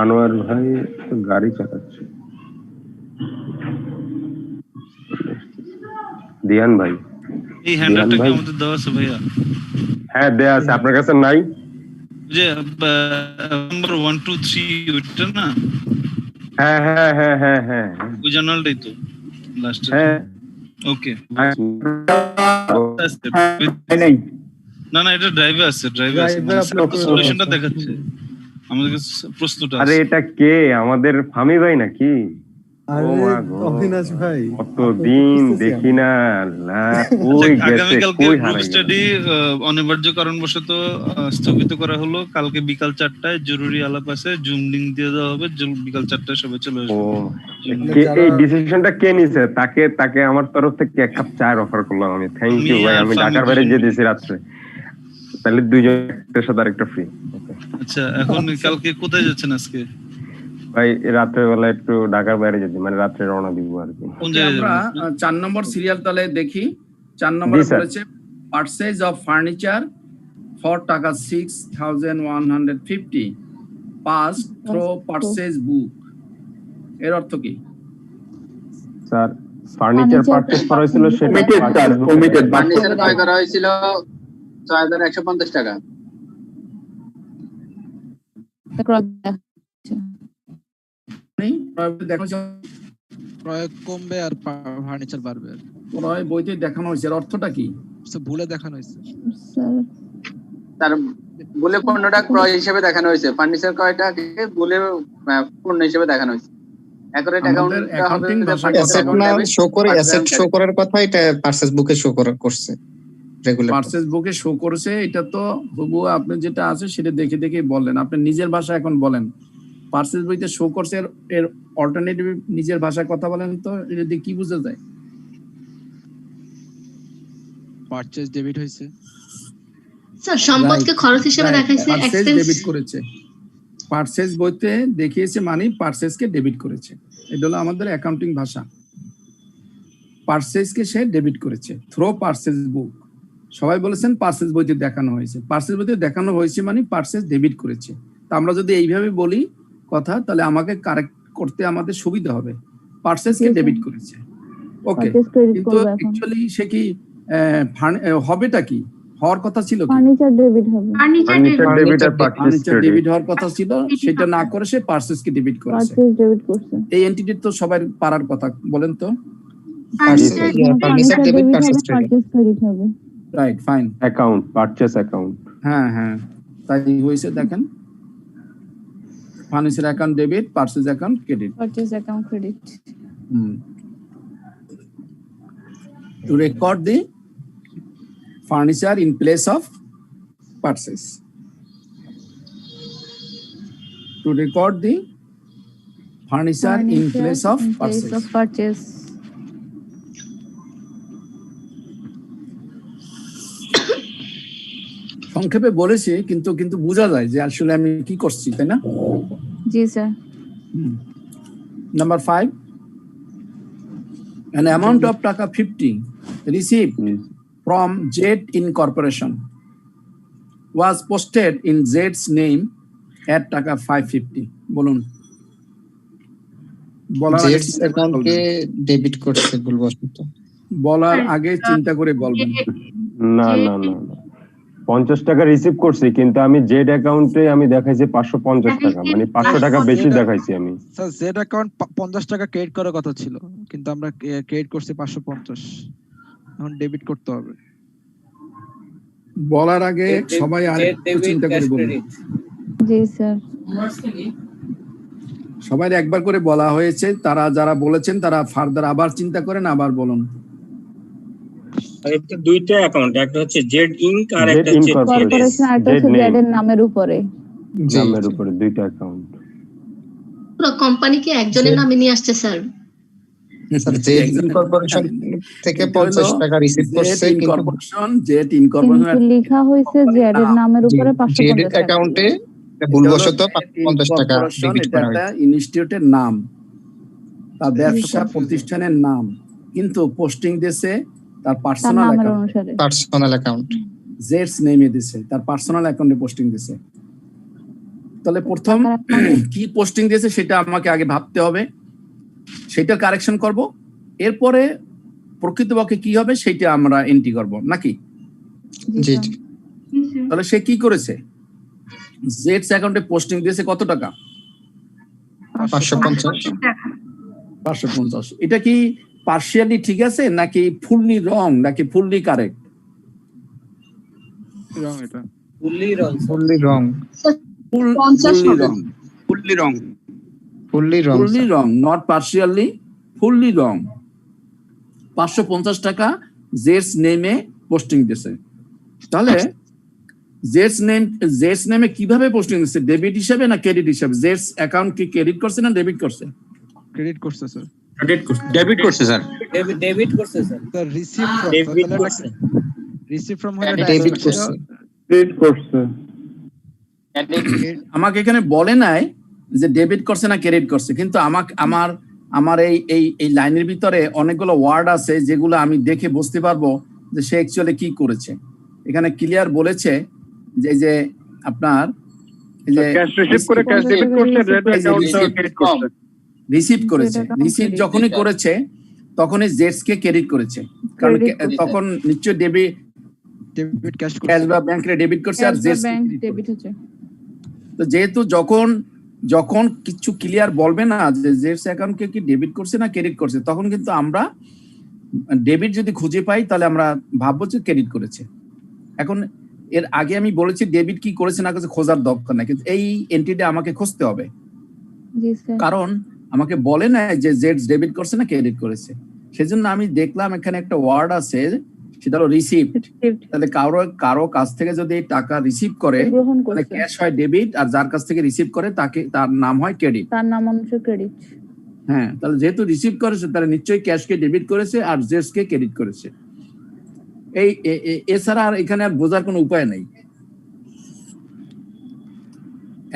আনোয়ার ভাই তো গাড়ি চালাচ্ছে। দিয়ান ভাই এই হ্যান্ডআউটটা কি ভাই। আমাদের দেওয়া আছে ভাইয়া? হ্যাঁ দেয়া আছে, আপনার কাছে নাই? যে নাম্বার 1 2 3 ওইটা না? হ্যাঁ হ্যাঁ হ্যাঁ হ্যাঁ হ্যাঁ ওই জার্নালটাই তো লাস্টে। হ্যাঁ ওকে। নাই না না, এটা ড্রাইভে আছে, ড্রাইভে আছে, Drive এ upload করে সলিউশনটা দেখাচ্ছে। আমাদের কাছে প্রশ্নটা আরে আছে। এটা কে, আমাদের ফামি ভাই নাকি? আরে ও মা গো, অবিনাশ ভাই কতদিন দেখি না, আল্লাহ, কই গেছে, আগামীকালকে কই গ্রুপ হারাই গেল? স্টাডি অনিবার্য কারণবশত স্থগিত করা হলো। কালকে বিকাল 4টায় জরুরি আলাপ আছে, জুম লিংক দিয়ে দেওয়া হবে, বিকাল 4টায় সবাই চলে ও আসবে। এই ডিসিশনটা কে নিছে? তাকে আমার তরফ থেকে এক কাপ চায়ের অফার করলাম আমি। থ্যাংক ইউ ভাই, আমি ঢাকার বাইরে গিয়ে দিয়েছি রাত্রে। তাহলে দুইজন একটার সাথে আরেকটা ফ্রি। আচ্ছা, এখন কালকে কোথায় যাচ্ছেন আজকে? ভাই রাত্রের বেলা একটু ঢাকার বাইরে যেতে, মানে রাত্রে রওনা দিব আর কি। কোন জায়গায় আমরা যাবেন? 4 নম্বর সিরিয়াল তাহলে দেখি। 4 নম্বরে জি, স্যার। বলেছে পারচেজ অফ ফার্নিচার ফর টাকা 6150 পাস থ্রো পারচেজ বুক, এর অর্থ কি? স্যার ফার্নিচার পারচেজ করা হয়েছিল সেটা ফার্নিচার ক্রয় করা হয়েছিল 6150 টাকা। প্রয়োগ কমবে আর ফার্নিচার বাড়বে। ক্রয় বইতে দেখানো হয়েছে, এর অর্থটা কি? ভুলে দেখানো হয়েছে তার বলে পণ্যটা ক্রয় হিসেবে দেখানো হয়েছে, ফার্নিচার ক্রয়টাকে বলে পণ্য হিসেবে দেখানো হয়েছে। অ্যাকুরেট অ্যাকাউন্টটা হবে অ্যাসেট না শো করে, অ্যাসেট শো করার কথা এটা পারচেজ বুকে শো করছে, রেগুলার পারচেজ বুকে শো করছে। এটা তো হুবহু আপনি যেটা আছে সেটা দেখে দেখে বললেন, আপনি নিজের ভাষা এখন বলেন। পারচেজ বইতে শো করছে, এর অল্টারনেটিভ নিজের ভাষায় কথা বলেন তো, এটা দিয়ে কি বোঝা যায়? পারচেজ ডেবিট হয়েছে স্যার, সম্পদকে খরচ হিসেবে দেখাইছে, পারচেজ এক্সপেন্স ডেবিট করেছে। পারচেজ বইতে দেখিয়েছে মানে পারচেজকে ডেবিট করেছে। এটা হলো আমাদের অ্যাকাউন্টিং ভাষা। পারচেজকে সে ডেবিট করেছে থ্রো পারচেজ বুক। সবাই বলেছেন পারচেজ বইতে দেখানো হয়েছে, পারচেজ বইতে দেখানো হয়েছে মানে পারচেজ ডেবিট করেছে। তা আমরা যদি এইভাবে বলি কথা, তাহলে আমাকে কারেক্ট করতে আমাদের সুবিধা হবে। পারচেজকে ডেবিট করেছে, ওকে। কিন্তু অ্যাকচুয়ালি সে কি হবেটা কি, হওয়ার কথা ছিল কি? ফার্নিচার ডেবিট হবে, ফার্নিচার ডেবিট হওয়ার কথা ছিল, সেটা না করে সে পারচেজকে ডেবিট করেছে। পারচেজ ডেবিট করছে। এই এন্টিটি তো সবার পারার কথা, বলেন তো। ফার্নিচার ডেবিট হবে, পারচেজ ক্রেডিট হবে। Right, fine. Account, purchase account. হ্যাঁ হ্যাঁ, তাই হয়েছে। দেখেন, furniture account debit, purchase account credit. Purchase account credit. To record the furniture in place of purchase. To record the furniture in place of purchase. সংক্ষেপে বলেছি, কিন্তু কিন্তু বোঝা যায় যে আসলে আমি কি করছি, তাই না? জি sir. Number 5, an amount of টাকা 50 received from Jet Incorporation was posted in Jet's name at টাকা 550. বলুন। জেটস অ্যাকাউন্টে ডেবিট করছে ভুলবশত। বলার আগে চিন্তা করে বলবেন। না না না, 50 টাকা রিসিভ করছি, কিন্তু আমি জেড অ্যাকাউন্টে আমি দেখাইছি 550 টাকা, মানে 500 টাকা বেশি দেখাইছি আমি। স্যার জেড অ্যাকাউন্ট 50 টাকা ক্রেডিট করার কথা ছিল, কিন্তু আমরা ক্রেডিট করছি 550, এখন ডেবিট করতে হবে। বলার আগে সবাই আরেকটু চিন্তা করে বলুন। জি স্যার। সবাই একবার করে বলা হয়েছে, তারা যারা বলেছেন তারা ফার্দার আবার চিন্তা করেন, আবার বলুন। এটা দুইটা অ্যাকাউন্ট, একটা হচ্ছে জেড ইনক আর একটা হচ্ছে কর্পোরেশন, আর একটা হচ্ছে জেড এর নামের উপরে। নামের উপরে দুইটা অ্যাকাউন্ট। পুরো কোম্পানিকে একজনের নামে নিয়ে আসছে স্যার। স্যার জেড ইনকর্পোরেশন থেকে 50 টাকা রিসিভ করছে, জেড ইনকর্পোরেশন লেখা হয়েছে জেড এর নামের উপরে 550 জেড অ্যাকাউন্টে ভুলবশত 550 টাকা ডেবিট করা হয়েছে। এটা ইনস্টিটিউটের নাম, তার ব্যবসা প্রতিষ্ঠানের নাম, কিন্তু পোস্টিং দিয়েছে তার পার্সোনাল অ্যাকাউন্ট, জেডস নেমে দিয়েছে, তার পার্সোনাল অ্যাকাউন্টে পোস্টিং দিয়েছে। তাহলে প্রথম কি পোস্টিং দিয়েছে সেটা আমাকে আগে ভাবতে হবে, সেটা কারেকশন করব। এরপরে প্রকৃতপক্ষে কি হবে সেটা আমরা এন্ট্রি করব নাকি? জি তাহলে সে কি করেছে? জেডস অ্যাকাউন্টে পোস্টিং দিয়েছে কত টাকা? 550। এটা কি পার্শিয়ালি ঠিক আছে নাকি ফুললি রং নাকি ফুললি কারেক্ট? রং, এটা fully wrong. Fully wrong, fully wrong, not partially, fully wrong. 550 টাকা জেডস নেমে পোস্টিং দিয়েছে। তাহলে জেডস নেমে কিভাবে পোস্টিং দিয়েছে? ডেবিট হিসাবে না ক্রেডিট হিসাবে? জেডস অ্যাকাউন্ট কি ক্রেডিট করছে না ডেবিট করছে? ক্রেডিট করছে স্যার। ডেবিট করছে স্যার। ডেবিট করছে স্যার। স্যার রিসিভ ডেবিট করছে। রিসিভ ফ্রম ডেবিট করছে। ক্রেডিট করছে। আমাকে এখানে বলে নাই যে ডেবিট করছে না ক্রেডিট করছে, কিন্তু আমার এই লাইনের ভিতরে অনেকগুলো ওয়ার্ড আছে যেগুলো আমি দেখে বুঝতে পারবো যে সে অ্যাকচুয়ালি কি করেছে। এখানে ক্লিয়ার বলেছে যে আপনার এই যে ক্যাশ রিসিভ করে ক্যাশ ডেবিট করছে, রেড অ্যাকাউন্ট ক্রেডিট করছে। রিসিভ করেছে, রিসিভ যখনই করেছে তখনই জেডস কে ক্রেডিট করেছে, কারণ তখন নিশ্চয়ই ডেবিট ক্যাশ বা ব্যাংকে ডেবিট করছে আর জেডস ডেবিট হচ্ছে। তো যেহেতু যখন কিছু ক্লিয়ার বলবে না যে জেডস অ্যাকাউন্টকে কি ডেবিট করছে না ক্রেডিট করছে, তখন কিন্তু আমরা ডেবিট যদি খুঁজে পাই তাহলে আমরা ভাববো যে ক্রেডিট করেছে। এখন এর আগে আমি বলেছি ডেবিট কি করেছে না করেছে খোঁজার দরকার নাই, কিন্তু এই এন্ট্রিটা আমাকে খুঁজতে হবে, কারণ আমাকে বলে না যে জেডস ডেবিট করছে না ক্রেডিট করেছে। সেজন্য আমি দেখলাম এখানে একটা ওয়ার্ড আছে, সেটা হলো রিসিপ্ট। তাহলে কারো কাছ থেকে যদি টাকা রিসিভ করে তাহলে ক্যাশ হয় ডেবিট, আর যার কাছ থেকে রিসিভ করে তার নাম হয় ক্রেডিট। তার নাম অনুসারে ক্রেডিট। হ্যাঁ, তাহলে যেহেতু রিসিভ করেছে তাহলে নিশ্চয়ই ক্যাশকে ডেবিট করেছে আর জেডস কে ক্রেডিট করেছে। এই এছাড়া আর এখানে আর বোঝার কোনো উপায় নেই।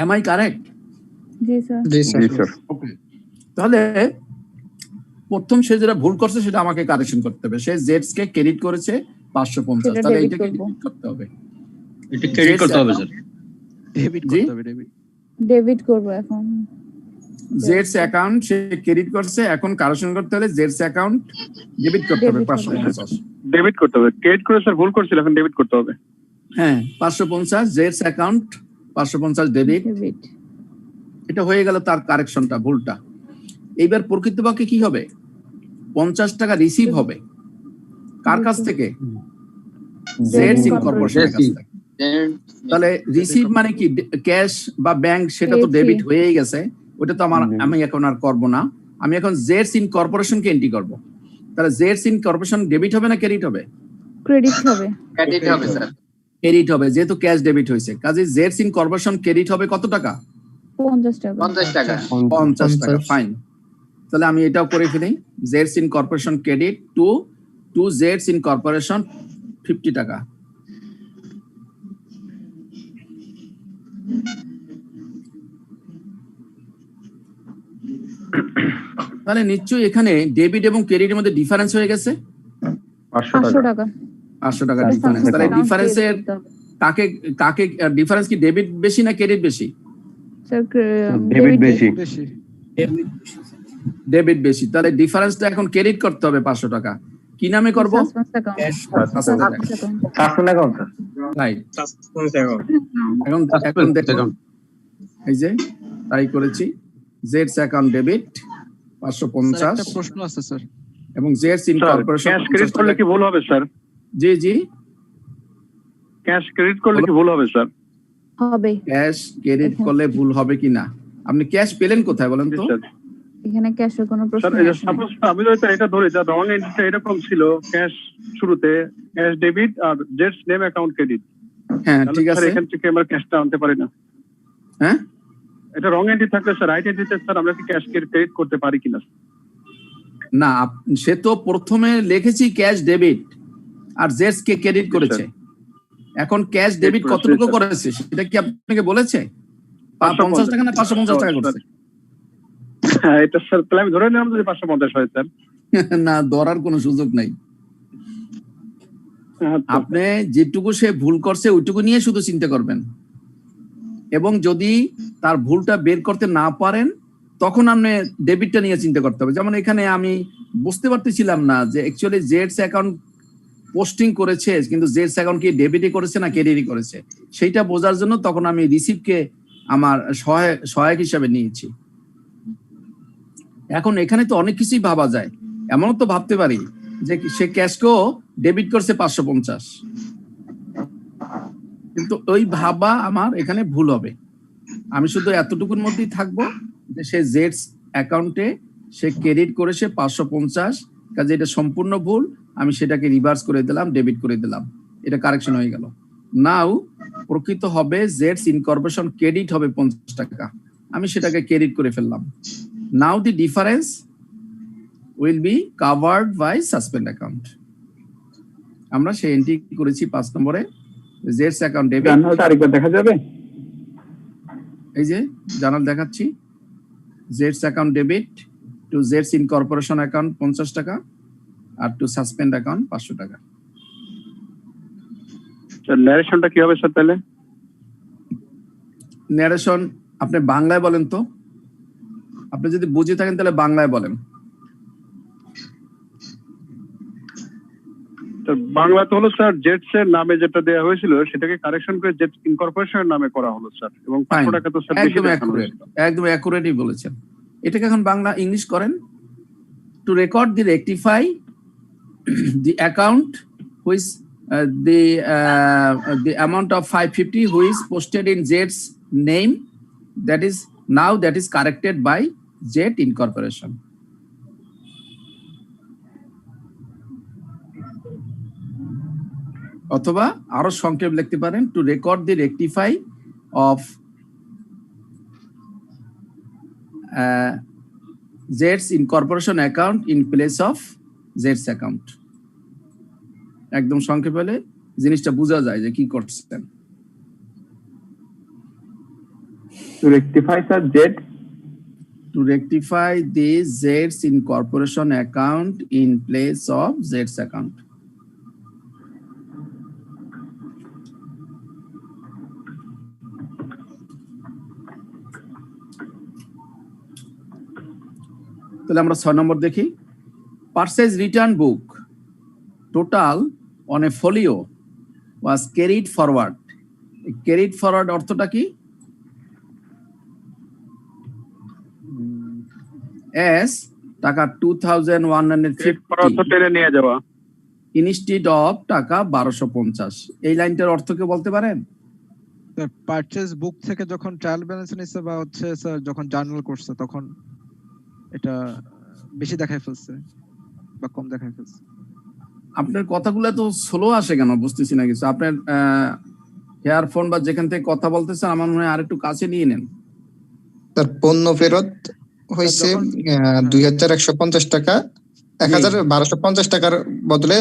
Am I correct? জি স্যার। ওকে, তাহলে প্রথম সে যেটা ভুল করছে সেটা আমাকে কারেকশন করতে হবে। সে জেডস কে ক্রেডিট করেছে 550, তাহলে এটাকে ডেবিট করতে হবে। এটা ক্রেডিট করতে হবে স্যার। ডেবিট করতে হবে। ডেবিট করব এখন। জেডস অ্যাকাউন্ট সে ক্রেডিট করছে, এখন কারেকশন করতে হলে জেডস অ্যাকাউন্ট ডেবিট করতে হবে 550। ডেবিট করতে হবে। ক্রেডিট করে স্যার ভুল করছিল, এখন ডেবিট করতে হবে। হ্যাঁ, 550 জেডস অ্যাকাউন্ট 550 ডেবিট। এটা হয়ে গেল তার কারেকশনটা, ভুলটা। এইবার প্রকৃতপক্ষে কি হবে? 50 টাকা রিসিভ হবে কার কাছ থেকে? জেডস ইনকর্পোরেশনের কাছ থেকে। তাহলে রিসিভ মানে কি? ক্যাশ বা ব্যাংক, সেটা তো ডেবিট হয়েই গেছে, ওটা তো আমি এখন আর করব না। আমি এখন জেডস ইনকর্পোরেশনকে এন্ট্রি করব। তাহলে জেডস ইনকর্পোরেশন ডেবিট হবে না ক্রেডিট হবে? ক্রেডিট হবে। ক্রেডিট হবে স্যার। ক্রেডিট হবে, যেহেতু ক্যাশ ডেবিট হয়েছে। কাজে জেডস ইনকর্পোরেশন ক্রেডিট হবে কত টাকা? 50 টাকা। 50 টাকা, ফাইন। তাহলে আমি এটাও করে ফেলি, জেডস incorporation credit to Zed's incorporation 50 টাকা। তাহলে নিশ্চয়ই এখানে ডেবিট এবং ক্রেডিটের মধ্যে ডিফারেন্স হয়ে গেছে 500 টাকা। 500 টাকা ডিফারেন্স। তাহলে ডিফারেন্সের কাকে ডিফারেন্স কি ডেবিট বেশি না ক্রেডিট বেশি? স্যার ডেবিট বেশি। ডেবিট বেশি। তাহলে ডিফারেন্সটা এখন ক্রেডিট করতে হবে 500 টাকা। কি নামে করব? রাইট। এখন দেখুন, এই যে ট্রাই করেছি, জেডস অ্যাকাউন্ট ডেবিট 550। একটা প্রশ্ন আছে স্যার, এবং জেডস ইনকর্পোরেশন ক্যাশ ক্রেডিট করলে কি ভুল হবে স্যার? জি ক্যাশ ক্রেডিট করলে কি ভুল হবে স্যার? হবে। ক্যাশ ক্রেডিট করলে ভুল হবে কিনা? আপনি ক্যাশ পেলেন কোথায় বলেন তো? এখানে ক্যাশের কোনো প্রশ্ন স্যার, এই সাপোজ আমি যদি এটা ধরি যে রং এন্ট্রিটা এরকম ছিল, ক্যাশ শুরুতে ক্যাশ ডেবিট আর জেডস নেম অ্যাকাউন্ট ক্রেডিট। হ্যাঁ, ঠিক আছে। এখান থেকে আমরা ক্যাশটা আনতে পারি না। হ্যাঁ, এটা রং এন্ট্রি থাকলে স্যার রাইট এন্ট্রিতে স্যার আমরা কি ক্যাশ ক্রেডিট করতে পারি কিনা? না, সে তো প্রথমে লিখেছি ক্যাশ ডেবিট আর জেডস কে ক্রেডিট করেছে। এখন ক্যাশ ডেবিট কতটুকু করেছে সেটা কি আপনাকে বলেছে? 50 টাকা না 550 টাকা করছে? এটা স্যার তাহলে আমি ধরে নিলাম যে 550 হয় স্যার। না, ধরার কোনো সুযোগ নাই। আপনি যেটুকু সে ভুল করছে ওইটুকু নিয়ে শুধু চিন্তা করবেন, এবং যদি তার ভুলটা বের করতে না পারেন তখন আপনি ডেবিটটা নিয়ে চিন্তা করতে হবে। যেমন এখানে আমি বুঝতে পারতেছিলাম না যে অ্যাকচুয়ালি জেডস অ্যাকাউন্ট পোস্টিং করেছে, কিন্তু জেডস অ্যাকাউন্ট কি ডেবিটই করেছে না ক্রেডিটই করেছে, সেইটা বোঝার জন্য তখন আমি রিসিভকে আমার সহায়ক হিসাবে নিয়েছি। এখন এখানে তো অনেক কিছুই ভাবা যায়, এমনও তো ভাবতে পারি যে সে ক্যাশকেও ডেবিট করছে 550, কিন্তু ওই ভাবা আমার এখানে ভুল হবে। আমি শুধু এতটুকুর মধ্যেই থাকবো যে সে জেডস অ্যাকাউন্টে সে ক্রেডিট করেছে 550, কাজে এটা সম্পূর্ণ ভুল, আমি সেটাকে রিভার্স করে দিলাম, ডেবিট করে দিলাম, এটা কারেকশন হয়ে গেল। নাও প্রকৃত হবে জেডস ইনকর্পোরেশন ক্রেডিট হবে 50 টাকা, আমি সেটাকে ক্রেডিট করে ফেললাম। Now the difference will be covered by suspend account. আমরা সেই এন্ট্রি করেছি 5 নম্বরে, জেডস অ্যাকাউন্ট ডেবিট। জার্নালটা আরেকবার দেখা যাবে? এই যে জার্নাল দেখাচ্ছি, Zed's account debit to Zed's incorporation account 50 টাকা আর টু সাসপেন্ড অ্যাকাউন্ট 500 টাকা। স্যার ন্যারেশনটা কি হবে স্যার তাহলে? ন্যারেশন আপনি বাংলায় বলেন তো, আপনি যদি বুঝে থাকেন তাহলে বাংলায় বলেন। বাংলাতে হলো স্যার জেটস এর নামে যেটা দেওয়া হয়েছিল সেটাকে কারেকশন করে জেটস ইনকর্পোরেশনের নামে করা হলো স্যার, এবং 500 টাকা তো স্যার বেশি দেখানো হয়েছে। একদম অ্যাকুরেটই বলেছেন। এটাকে এখন বাংলা ইংলিশ করেন। Two record the rectify the account which the amount of 550 who is posted in Z's name, that is corrected by Z Incorporation. অথবা আরো সংক্ষেপ লিখতে পারেন, to record the rectify of Z's Incorporation account in place of Z's account. একদম সংক্ষেপে হলে জিনিসটা বোঝা যায় যে কি করছেন। To rectify sir Zed, to rectify the Zed's incorporation account in place of Zed's account. তাহলে আমরা 6 নম্বর দেখি। Purchase return book total on a folio was carried forward. Carried forward অর্থটা কি? as টাকা 2150 টেনে নিয়ে যাওয়া ইনস্টিড অফ টাকা 1250। এই লাইনটার অর্থ কি বলতে পারেন? স্যার পারচেজ বুক থেকে যখন ট্রায়াল ব্যালেন্স নিছে বা হচ্ছে স্যার যখন জার্নাল করছে তখন এটা বেশি দেখায় ফেলছে বা কম দেখায় ফেলছে। আপনার কথাগুলো তো স্লো আসে কেন বুঝতেছি না কিছু। আপনার হেয়ারফোন বা যেখান থেকে কথা বলতেছেন আমার মনে হয় আরেকটু কাছে নিয়ে নেন। তার পণ্য ফেরত হয়েছে 2150 টাকা, 1250 টাকার বদলে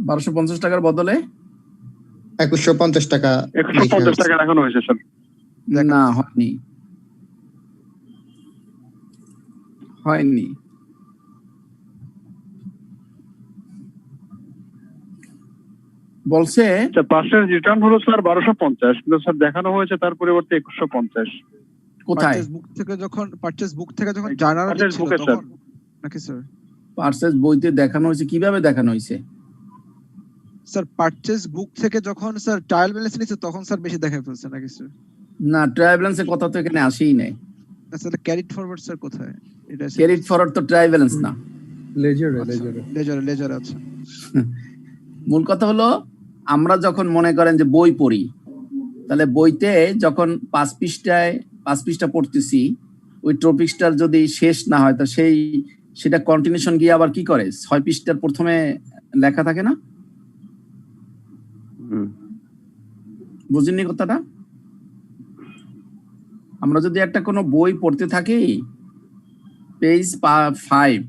1250 টাকার বদলে 2150 টাকা 150 টাকা রাখানো হয়েছে স্যার। না হয়নি। বলছে পার্সেন্ট রিটার্ন হলো স্যার 1250, কিন্তু স্যার দেখানো হয়েছে তার পরিবর্তে 2150। কোথায়? পারচেজ বুক থেকে যখন জার্নাল ছিল তখন নাকি স্যার? পারচেজ বইতে দেখানো হয়েছে, কিভাবে দেখানো হয়েছে? স্যার পারচেজ বুক থেকে যখন স্যার ট্রায়াল ব্যালেন্স নিছে তখন স্যার বেশি দেখায় ফেলছে নাকি স্যার? না, ট্রায়াল ব্যালেন্সের কথা তো এখানে আসেই নাই। আসলে ক্যারিড ফরওয়ার্ড স্যার কোথায়? এটা ক্যারিড ফরওয়ার্ড তো ট্রায়াল ব্যালেন্স না, লেজারে আছে। মূল কথা হলো আমরা যখন মনে করেন যে বই পড়ি, তাহলে বইতে যখন 5 পৃষ্ঠা পড়তেছি, ওই টপিকসটার যদি শেষ না হয় তা সেটা কন্টিনিউশন গিয়ে আবার কি করে 6 পৃষ্ঠার প্রথমে লেখা থাকে না? বুঝেননি কথাটা? আমরা যদি একটা কোনো বই পড়তে থাকি, পেজ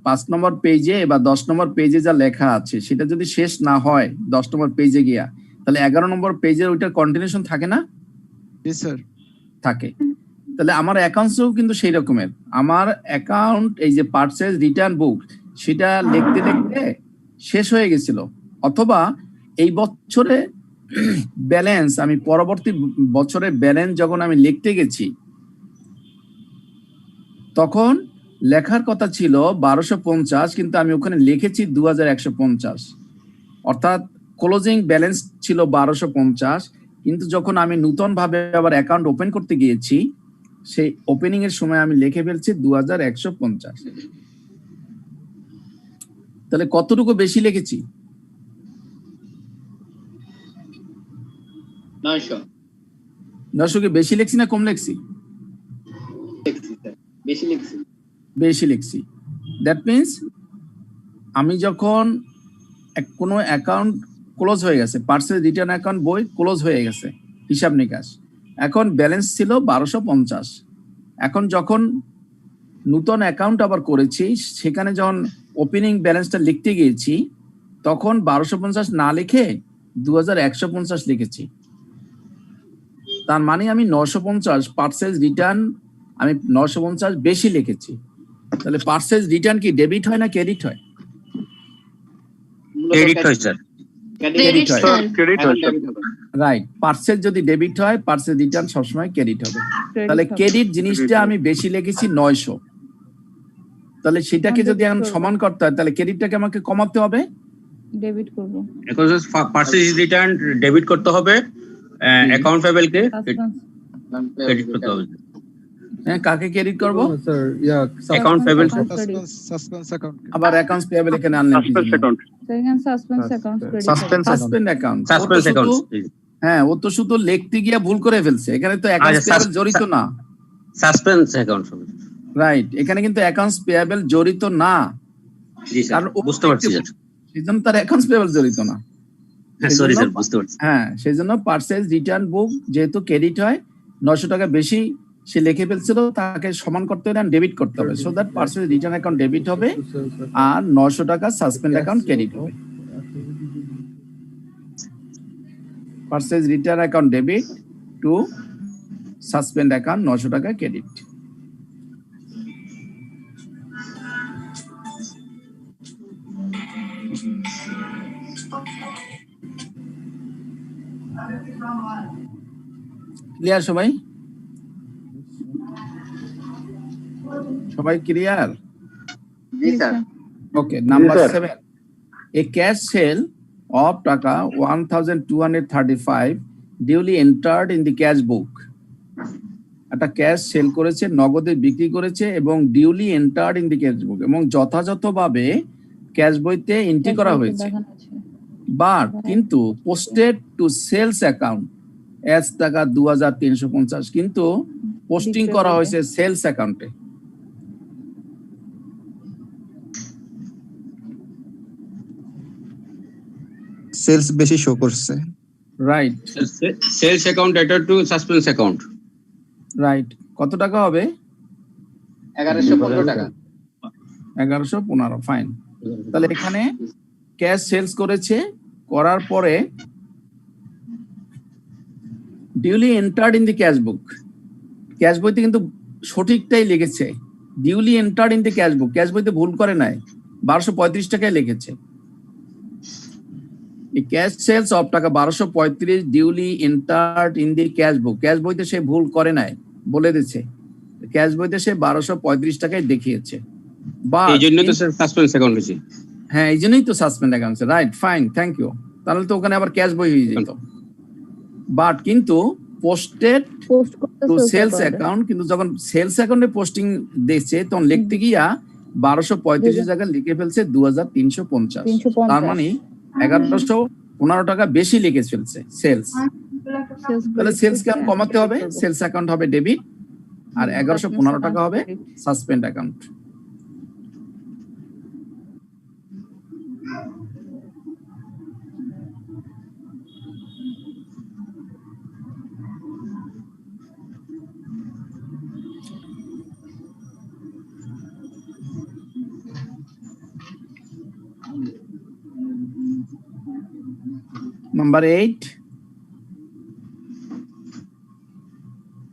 5 নম্বর পেজে বা 10 নম্বর পেজে যা লেখা আছে সেটা যদি শেষ না হয় 10 নম্বর পেজে গিয়া, তাহলে 11 নম্বর পেজের ওইটার কন্টিনিউশন থাকে না? থাকে। তাহলে আমার অ্যাকাউন্টসও কিন্তু সেই রকমের। আমার অ্যাকাউন্ট এই যে পারচেজ রিটার্ন বুক সেটা লিখতে লিখতে শেষ হয়ে গেছিল, অথবা এই বছরে ব্যালেন্স আমি পরবর্তী বছরের ব্যালেন্স যখন আমি লিখতে গেছি তখন লেখার কথা ছিল 1250, কিন্তু আমি ওখানে লিখেছি 2150, অর্থাৎ ক্লোজিং ব্যালেন্স ছিল 1250, কিন্তু যখন আমি নতুন ভাবে আবার অ্যাকাউন্ট ওপেন করতে গিয়েছি সেই ওপেনিং এর সময় আমি লিখে ফেলছি 2150। তাহলে কতটুকু বেশি লিখেছি? 900 900 কি বেশি লিখছি না কম লিখছি? বেশি লিখছি। বেশি লিখছি। দ্যাট মিন্স আমি যখন কোনো অ্যাকাউন্ট ক্লোজ হয়ে গেছে, পার্সেল রিটার্ন অ্যাকাউন্ট বই ক্লোজ হয়ে গেছে, হিসাব নিকাশ, এখন ব্যালেন্স ছিল 1250। এখন যখন নতুন অ্যাকাউন্ট আবার করেছি সেখানে যখন ওপেনিং ব্যালেন্সটা লিখতে গিয়েছি তখন 1250 না লিখে 2150 লিখেছি। তার মানে আমি 950 পার্সেল রিটার্ন আমি 950 বেশি লিখেছি। তাহলে পার্সেল রিটার্ন কি ডেবিট হয় না ক্রেডিট হয়? ক্রেডিট হয় স্যার। ক্রেডিট হয়। ক্রেডিট হয় স্যার। রাইট, পার্সেল যদি ডেবিট হয় পার্সেল রিটার্ন সবসময় ক্রেডিট হবে। তাহলে ক্রেডিট জিনিসটা আমি বেশি লিখেছি 900। তাহলে সেটাকে যদি এখন সমান করতে হয় তাহলে ক্রেডিটটাকে আমাকে কমাতে হবে, ডেবিট করব। এখন পার্সেল রিটার্ন ডেবিট করতে হবে, অ্যাকাউন্ট পেয়েবল কে ক্রেডিট করতে হবে। হ্যাঁ, কাকে ক্রেডিট করব? স্যার ইয়া অ্যাকাউন্ট পেয়েবল, সাসপেন্স অ্যাকাউন্ট। আবার অ্যাকাউন্টস পেয়েবল এখানে আনলেন কি? Second suspense account credit. Suspend account. Suspense account. হ্যাঁ, ও তো শুধু লিখতে গিয়ে ভুল করে ফেলছে, এখানে তো অ্যাকাউন্টস পেয়েবল জড়িত না। Suspense account. রাইট, এখানে কিন্তু অ্যাকাউন্টস পেয়েবল জড়িত না। জি স্যার, বুঝতে পারছি স্যার। সেজন্য তার অ্যাকাউন্টস পেয়েবল জড়িত না। সরি স্যার, বুঝতে পারছি। হ্যাঁ, সেজন্য পার্সেল রিটার্ন বুক যেহেতু ক্রেডিট হয় 900 টাকা বেশি সে লিখে ফেলছিল, তাকে সমান করতে হবে, ডেবিট করতে হবে, so that parcel return account debit হবে আর 900 টাকা সাসপেন্ড অ্যাকাউন্ট ক্রেডিট হবে। Parcel return account debit to suspend account 900 টাকা ক্রেডিট। ক্লিয়ার সবাই? সবাই clear? G sir. Okay, number 7, a cash sale of টাকা 1235 duly entered in the cash book। একটা cash sale করেছে, নগদে বিক্রি করেছে এবং duly entered in the cash book, এবং যথাযথভাবে ক্যাশ বইতে এন্ট্রি করা হয়েছে। বাট কিন্তু posted to sales account as টাকা 2350, কিন্তু পোস্টিং করা হয়েছে সেলস অ্যাকাউন্টে। সেলস বেশি শো করছে। Right, sales account attach to suspense account. Right, কত টাকা হবে? 1115 টাকা। 1115, ফাইন। তাহলে এখানে ক্যাশ সেলস করেছে, করার পরে duly entered in the cash book, cash বইতে কিন্তু সঠিকটাই লিখেছে, duly entered in the cash book, cash বইতে ভুল করে নাই, 1235 টাকায় লিখেছে। ক্যাশ সেলস অফ টাকা 1235 duly entered in the cash book, cash বইতে সে ভুল করে নাই, বলে দিচ্ছে ক্যাশ বইতে সে 1235 টাকায় দেখিয়েছে। এই জন্য তো স্যার সাসপেন্স অ্যাকাউন্ট হয়েছে। হ্যাঁ, এই জন্যই তো suspend account. Right, fine, thank you. তাহলে তো ওখানে আবার ক্যাশ বই হয়ে যেত। বাট কিন্তু পোস্টেড টু সেলস অ্যাকাউন্ট, কিন্তু যখন সেলস অ্যাকাউন্টে পোস্টিং দিচ্ছে তখন লিখতে গিয়া 1235 জায়গায় লিখে ফেলছে 2350। তার মানে 1115 টাকা বেশি লিখে ফেলছে সেলস। তাহলে সেলস কে কমাতে হবে, সেলস অ্যাকাউন্ট হবে ডেবিট আর 1115 টাকা হবে সাসপেন্ড অ্যাকাউন্ট। Number 8,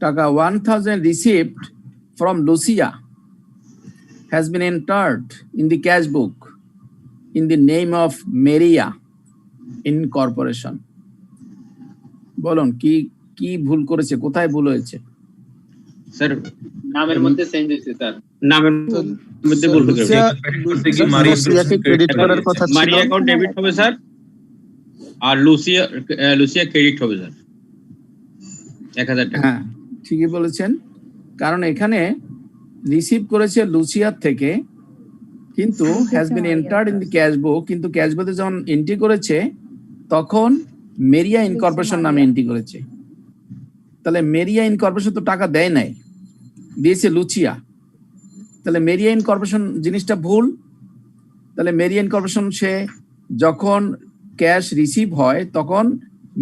টাকা 1000 received from Lucia has been entered in the cash book in the name of Maria Incorporation। বলুন কি কি ভুল করেছে, কোথায় ভুল হয়েছে? স্যার নামের মধ্যে চেঞ্জ হয়েছে স্যার। নামের মধ্যে ভুল হয়ে গেছে। লুসিয়াকে ক্রেডিট করার কথা ছিল। মারিয়া অ্যাকাউন্ট ডেবিট হবে স্যার, আর লুসিয়া ক্রেডিট হবে স্যার 1000 টাকা। হ্যাঁ ঠিকই বলেছেন, কারণ এখানে রিসিভ করেছে লুসিয়ার থেকে, কিন্তু has been entered in the cash বুক, কিন্তু ক্যাশ বুকে যখন এন্ট্রি করেছে তখন মেরিয়া ইনকর্পোরেশন নামে এন্ট্রি করেছে। তাহলে মেরিয়া ইনকর্পোরেশন তো টাকা দেয় নাই, দিয়েছে লুচিয়া। তাহলে মেরিয়া ইনকর্পোরেশন জিনিসটা ভুল। তাহলে মেরিয়া ইনকর্পোরেশন সে যখন ক্যাশ রিসিভ হয় তখন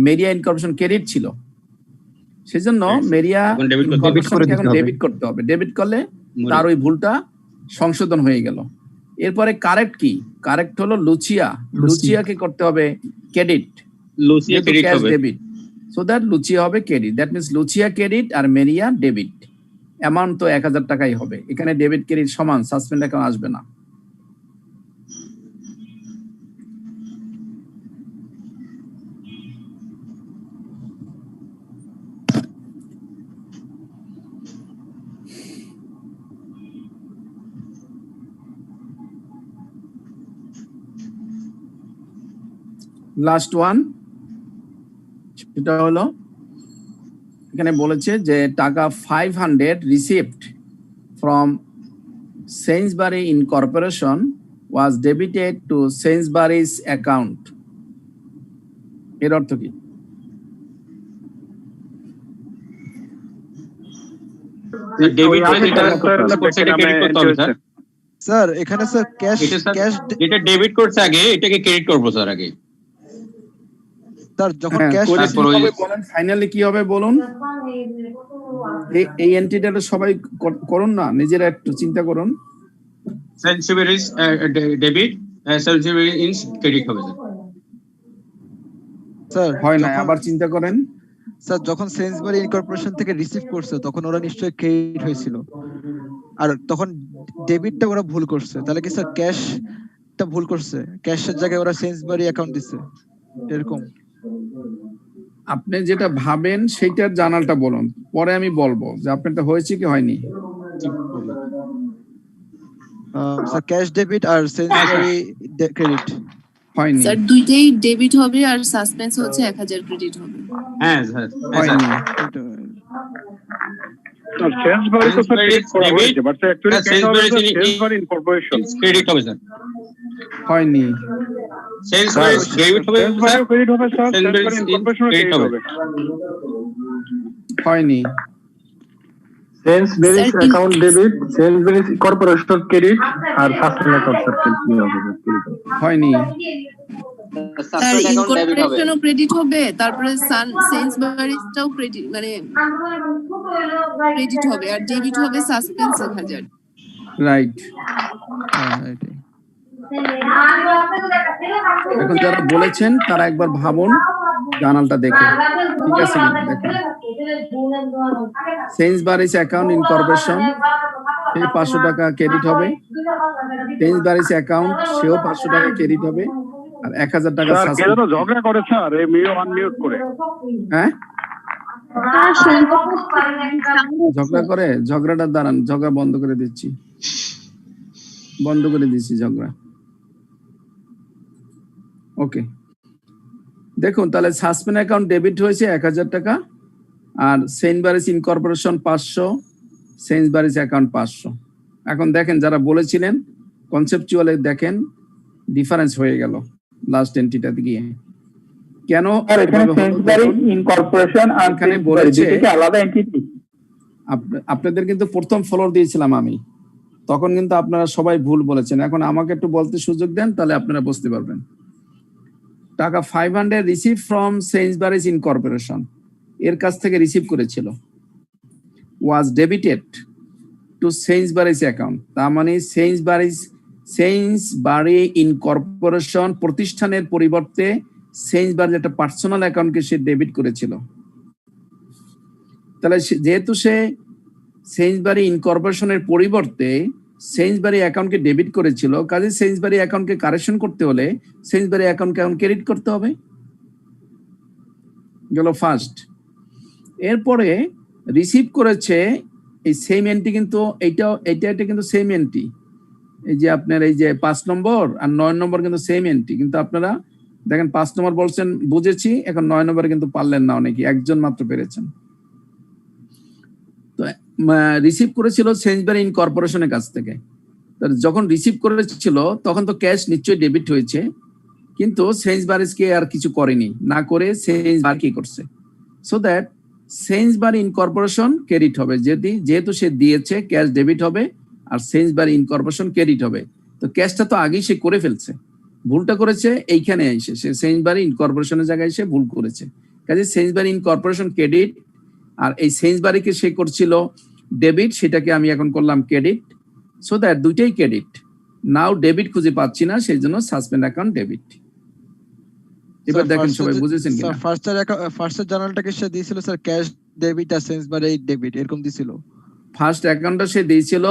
মেরিয়া ইনকর্পোরেশন ক্রেডিট ছিল, সেজন্য মেরিয়া ইনকর্পোরেশনকে এখন ডেবিট করতে হবে। ডেবিট করলে তার ওই ভুলটা সংশোধন হয়ে গেল। এরপরে কারেক্ট কি? কারেক্ট হলো লুচিয়াকে করতে হবে ক্রেডিট, লুচিয়া ক্রেডিট হবে ডেবিট, সো দ্যাট লুচিয়া হবে credit. That means Lucia credit আর মেরিয়া ডেবিট। অ্যামাউন্ট তো 1000 টাকাই হবে। এখানে ডেবিট ক্রেডিট সমান, সাসপেন্ড অ্যাকাউন্ট আসবে না। লাস্ট ওয়ান, সেটা হলো এখানে বলেছে যে টাকা 500 received from Sainsbury incorporation was debited to Sainsbury's account. এর অর্থ কি? স্যার এখানে স্যার ক্যাশ এটা ডেবিট করছে আগে, এটাকে ক্রেডিট করব স্যার আগে। স্যার যখন ক্যাশ বলেন ফাইনালি কি হবে বলুন। এই এন্ট্রিটা সবাই করুন না, নিজেরা একটু চিন্তা করুন। সেলসিভারিজ ডেবিট, সেলসিভারিজ ক্রেডিট হবে স্যার। হয় না, আবার চিন্তা করেন। স্যার যখন সেইন্সবারি ইনকর্পোরেশন থেকে রিসিভ করছে তখন ওরা নিশ্চয়ই ক্রেডিট হয়েছিল, আর তখন ডেবিটটা ওরা ভুল করছে। তাহলে কি স্যার ক্যাশটা ভুল করছে, ক্যাশের জায়গায় ওরা সেইন্সবারি অ্যাকাউন্ট দিছে, এরকম? আপনি যেটা ভাবেন সেইটার জানালটা বলুন, পরে আমি বলবো যে আপনারটা হয়েছে কি হয়নি। স্যার ক্যাশ ডেবিট আর সেইন্সবারি ক্রেডিট হয়নি স্যার, দুইটাই ডেবিট হবে আর সাসপেন্স হচ্ছে 1000 ক্রেডিট হবে। হ্যাঁ স্যার হয়নি। সেইন্সবারি তো স্যার ক্রেডিট করা হয়েছে, but actually Sainsbury incorporation credit হবে স্যার। হয়নি। সেইন্সবারি ডেবিট হবে স্যার, ক্রেডিট হবে স্যার, সেইন্সবারি ইনকর্পোরেশন ক্রেডিট হবে। হয়নি। Sainsbury account debit, Sainsbury corporation credit আর সাসপেন্ড অ্যাকাউন্ট স্যার ক্রেডিট হবে। হয়নি। স্যার ইনকর্পোরেশনও ক্রেডিট হবে, তারপরে সেইন্সবারিজটাও ক্রেডিট মানে ক্রেডিট হবে, আর ডেবিট হবে সাসপেন্স 1000। রাইট। এখন যারা বলেছেন তারা একবার ভাবুন জার্নালটা দেখে, ঠিক আছে? দেখুন সেইন্সবারিজ অ্যাকাউন্ট ইনকর্পোরেশন, সেই 500 টাকা ক্রেডিট হবে। সেইন্সবারিজ অ্যাকাউন্ট, সেও 500 টাকা ক্রেডিট হবে, আর 1000 টাকা সাসপেন্ড। ঝগড়া করে স্যার, এই মিউ আনমিউট করে। হ্যাঁ ঝগড়া করে, ঝগড়াটা দাঁড়ান, ঝগড়া বন্ধ করে দিচ্ছি, বন্ধ করে দিচ্ছি ঝগড়া। ওকে, দেখুন তাহলে সাসপেন্ড অ্যাকাউন্ট ডেবিট হয়েছে 1000 টাকা, আর সেইন্সবারিজ ইনকর্পোরেশন 500, সেইন্সবারিজ অ্যাকাউন্ট 500। এখন দেখেন যারা বলেছিলেন কনসেপচুয়ালি দেখেন ডিফারেন্স হয়ে গেল লাস্ট এন্ট্রিটাতে গিয়ে। কেন ইনকর্পোরেশন আর এখানে বলেছে আলাদা এন্টিটি। আপনাদের কিন্তু প্রথম ফলোর দিয়েছিলাম আমি, তখন কিন্তু আপনারা সবাই ভুল বলেছেন। এখন আমাকে একটু বলতে সুযোগ দেন, তাহলে আপনারা বুঝতে পারবেন। টাকা 500 রিসিভ ফ্রম সেইন্সবারিজ ইনকর্পোরেশন, এর কাছ থেকে রিসিভ করেছিল, ওয়াজ ডেবিটেড টু সেইন্সবারিজ অ্যাকাউন্ট। তার মানে সেইন্সবারি ইনকর্পোরেশন প্রতিষ্ঠানের পরিবর্তে সেইন্সবারিজ একটা পার্সোনাল অ্যাকাউন্টকে সে ডেবিট করেছিল। তাহলে যেহেতু সে সেইন্সবারি ইনকর্পোরেশনের পরিবর্তে সেইন্সবারি অ্যাকাউন্টকে ডেবিট করেছিল, কাজে সেইন্সবারি অ্যাকাউন্টকে কারেকশন করতে হলে সেইন্সবারি অ্যাকাউন্টকে এখন ক্রেডিট করতে হবে, গেল ফার্স্ট। এরপরে রিসিভ করেছে এই সেম এন্ট্রি কিন্তু এটা কিন্তু সেম এন্ট্রি। এই যে আপনার এই যে 5 নম্বর আর 9 নম্বর কিন্তু সেম এন্ট্রি, কিন্তু আপনারা দেখেন 5 নম্বর বলছেন বুঝেছি, এখন 9 নম্বরে কিন্তু পারলেন না, অনেকে একজন মাত্র পেরেছেন। তো রিসিভ করেছিল সেঞ্চবারি ইনকর্পোরেশনের কাছ থেকে। যখন রিসিভ করেছিল তখন তো ক্যাশ নিশ্চয়ই ডেবিট হয়েছে, কিন্তু সেঞ্চবারিজকে আর কিছু করেনি, না করে সেঞ্চবারি কি করছে, সো দ্যাট সেঞ্চবারি ইনকর্পোরেশন ক্রেডিট হবে। যেহেতু সে দিয়েছে ক্যাশ ডেবিট হবে আর সেঞ্চবারি ইনকর্পোরেশন ক্রেডিট হবে। তো ক্যাশটা তো আগেই সে করে ফেলছে, ভুলটা করেছে এইখানে এসে, সে সেঞ্চবারি ইনকর্পোরেশনের জায়গায় এসে ভুল করেছে। কাজে সেঞ্চবারি ইনকর্পোরেশন ক্রেডিট, আর এই সেঞ্চবারিকে সে করছিল ডেবিট, সেটাকে আমি এখন করলাম ক্রেডিট, সো দ্যাট দুইটাই ক্রেডিট। নাও ডেবিট খুঁজে পাচ্ছি না, সেই জন্য সাসপেন্ড অ্যাকাউন্ট ডেবিট। এবার দেখেন সবাই বুঝেছেন কিনা? ফার্স্টের জার্নালটাকে সে দিয়েছিল স্যার ক্যাশ ডেবিট আর সেঞ্চবারি ডেবিট এরকম দিছিল। ফার্স্ট অ্যাকাউন্টটা সে দিয়েছিল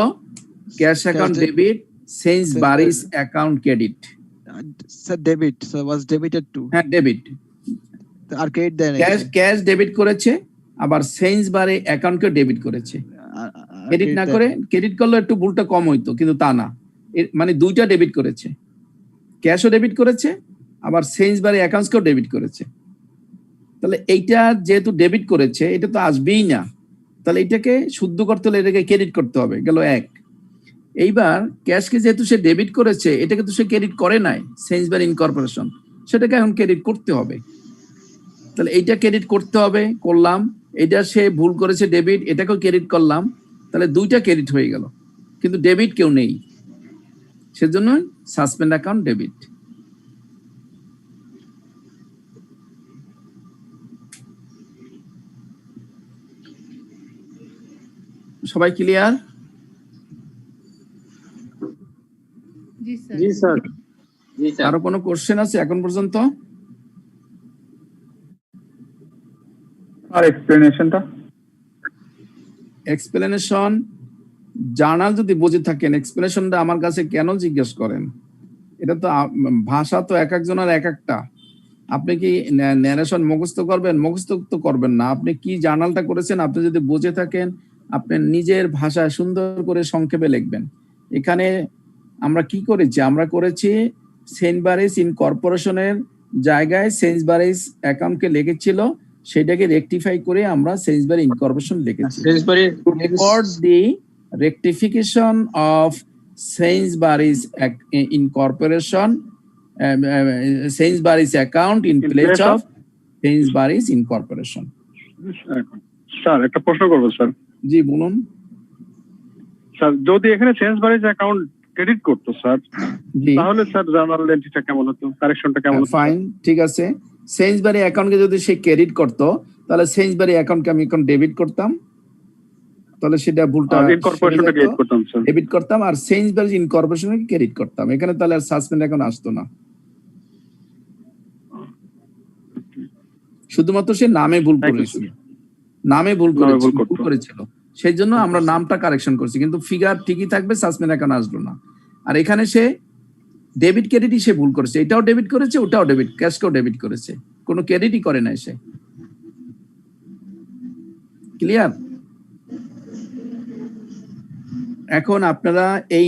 cash account debit, Sainsbury's account credit. Sir debit was debited to. হ্যাঁ ডেবিট, আর ক্রেডিট দেয় না। ক্যাশ ডেবিট করেছে, আবার সেঞ্চবারি অ্যাকাউন্টকে ডেবিট করেছে। ক্রেডিট না করে, ক্রেডিট করলে একটু ভুলটা কম হইতো, কিন্তু তা না, মানে দুইটা ডেবিট করেছে, ক্যাশও ডেবিট করেছে আবার সেঞ্চবারি অ্যাকাউন্টসকেও ডেবিট করেছে। তাহলে এইটা যেহেতু ডেবিট করেছে, এটা তো আসবেই না, তাহলে এটাকে শুদ্ধ করতে হলে এটাকে ক্রেডিট করতে হবে, গেল এক। এইবার ক্যাশকে যেহেতু সে ডেবিট করেছে, এটাকে তো সে ক্রেডিট করে নাই সেঞ্চবারি ইনকর্পোরেশন, সেটাকে এখন ক্রেডিট করতে হবে। তাহলে এইটা ক্রেডিট করতে হবে, করলাম। এটা সে ভুল করেছে ডেবিট, এটাকেও ক্রেডিট করলাম, তাহলে দুইটা ক্রেডিট হয়ে গেল, কিন্তু ডেবিট কেউ নেই, সেজন্য সাসপেন্ড অ্যাকাউন্ট ডেবিট। সবাই ক্লিয়ার? জি স্যার। আরো কোনো কোশ্চেন আছে এখন পর্যন্ত? আর এক্সপ্লেনেশনটা? এক্সপ্লেনেশন জার্নাল যদি বুঝে থাকেন, এক্সপ্লেনেশনটা আমার কাছে কেন জিজ্ঞেস করেন? এটা তো ভাষা তো এক একজনের এক একটা। আপনি কি ন্যারেশন মুখস্থ করবেন? মুখস্থ তো করবেন না। আপনি কি জার্নালটা করেছেন, আপনি যদি বুঝে থাকেন, আপনি নিজের ভাষায় সুন্দর করে সংক্ষেপে লিখবেন। এখানে আমরা কি করেছি? আমরা করেছি সেঞ্চবারিজ ইনকর্পোরেশনের জায়গায় সেঞ্চবারিজ অ্যাকাউন্টকে লিখেছিল, সেটাকে রেকটিফাই করে আমরা সেঞ্চবারি ইনকর্পোরেশন লিখেছি। Record the rectification of Sainsbury's incorporation, Sainsbury's account in place of Sainsbury's incorporation. Sir একটা প্রশ্ন করবো স্যার। জি বলুন স্যার। যদি এখানে সেঞ্চবারিজ অ্যাকাউন্ট ক্রেডিট করতো স্যার, তাহলে স্যার জার্নাল এন্ট্রিটা কেমন হতো, কারেকশনটা কেমন হতো? ফাইন, ঠিক আছে। সেঞ্চবারি অ্যাকাউন্টকে যদি সে ক্রেডিট করতো, তাহলে সেঞ্চবারি অ্যাকাউন্টকে আমি এখন ডেবিট করতাম, তাহলে সেটা ভুলটা ইনকর্পোরেশনটা ক্রেডিট করতাম স্যার, ডেবিট করতাম, আর সেঞ্চবারি ইনকর্পোরেশনকে ক্রেডিট করতাম। এখানে তাহলে আর সাসপেন্ড অ্যাকাউন্ট আসতো না, শুধুমাত্র সে নামে ভুল করেছিল, নামে ভুল করেছিল, সেই জন্য আমরা নামটা কারেকশন করছি, কিন্তু ফিগার ঠিকই থাকবে, সাসপেন্ড অ্যাকাউন্ট আসলো না। আর এখানে সে ডেবিট ক্রেডিটই সে ভুল করেছে, এটাও ডেবিট করেছে, ওটাও ডেবিট, ক্যাশকেও ডেবিট করেছে, কোনো ক্রেডিটই করে নাই সে। ক্লিয়ার? এখন আপনারা এই